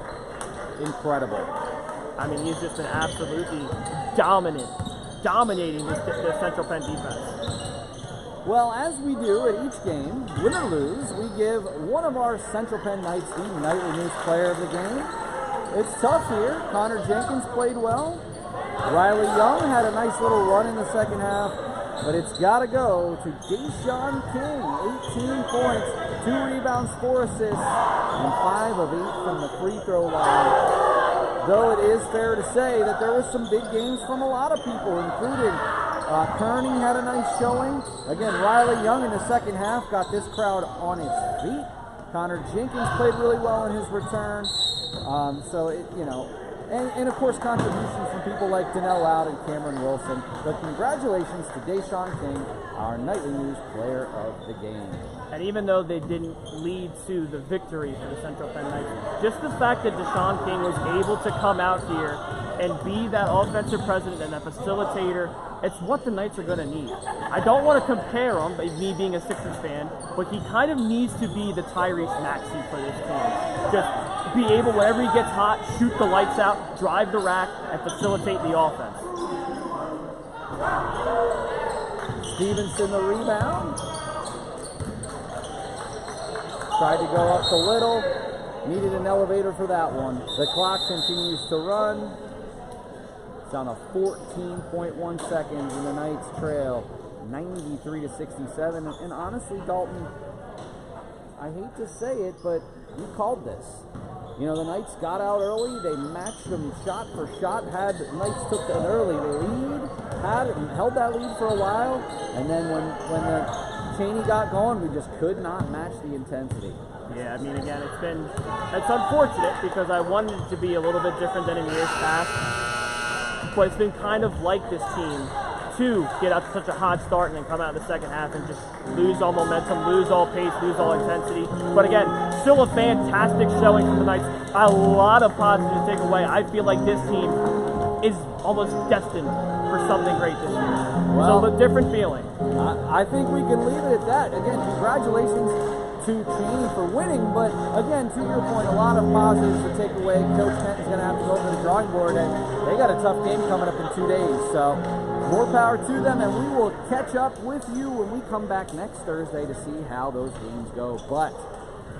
B: Incredible.
C: I mean, he's just been absolutely dominating the Central Penn defense.
B: Well, as we do at each game, win or lose, we give one of our Central Penn Knights the Nightly News Player of the game. It's tough here. Connor Jenkins played well. Riley Young had a nice little run in the second half, but it's got to go to Dahsan King. 18 points, 2 rebounds, 4 assists, and 5 of 8 from the free throw line. Though it is fair to say that there was some big games from a lot of people, including Kearney had a nice showing. Again, Riley Young in the second half got this crowd on its feet. Connor Jenkins played really well in his return. And of course contributions from people like Donnell Loud and Cameron Wilson. But congratulations to Dahsan King, our Nightly News Player of the game.
C: And even though they didn't lead to the victory for the Central Penn Knights, just the fact that Dahsan King was able to come out here and be that offensive president and that facilitator, it's what the Knights are going to need. I don't want to compare him, me being a Sixers fan, but he kind of needs to be the Tyrese Maxey for this team. Just be able, whenever he gets hot, shoot the lights out, drive the rack, and facilitate the offense.
B: Stevenson the rebound. Tried to go up to Little. Needed an elevator for that one. The clock continues to run. It's on a 14.1 seconds and the Knights trail 93-67. And honestly, Dalton, I hate to say it, but you called this. You know, the Knights got out early. They matched them shot for shot. The Knights took an early lead, held that lead for a while, and then when the Cheyney got going, we just could not match the intensity.
C: Yeah, I mean, again, it's unfortunate because I wanted it to be a little bit different than in years past, but it's been kind of like this team to get out to such a hot start and then come out in the second half and just lose all momentum, lose all pace, lose all intensity. But again, still a fantastic showing from the Knights. A lot of positives to take away. I feel like this team is almost destined for something great this year.
B: Well,
C: so a different feeling.
B: I think we can leave it at that. Again, congratulations to Cheyney for winning, but again, to your point, a lot of positives to take away. Coach Kenton's going to have to go to the drawing board, and they got a tough game coming up in 2 days. So More power to them, and we will catch up with you when we come back next Thursday to see how those games go. But,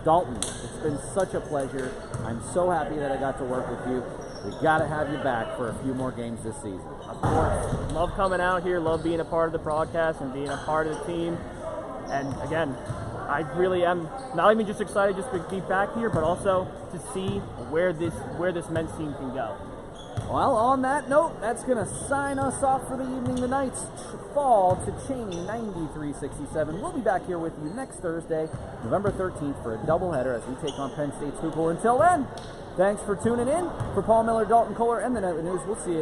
B: Dalton, it's been such a pleasure. I'm so happy that I got to work with you. We got to have you back for a few more games this season.
C: Of course. Love coming out here, love being a part of the broadcast and being a part of the team. And again, I really am not even just excited just to be back here, but also to see where this men's team can go.
B: Well, on that note, that's going to sign us off for the evening. The Knights fall to Cheyney 93-67. We'll be back here with you next Thursday, November 13th, for a doubleheader as we take on Penn State's Hoople. Until then, thanks for tuning in. For Paul Miller, Dalton Kohler, and the Nightly News, we'll see you.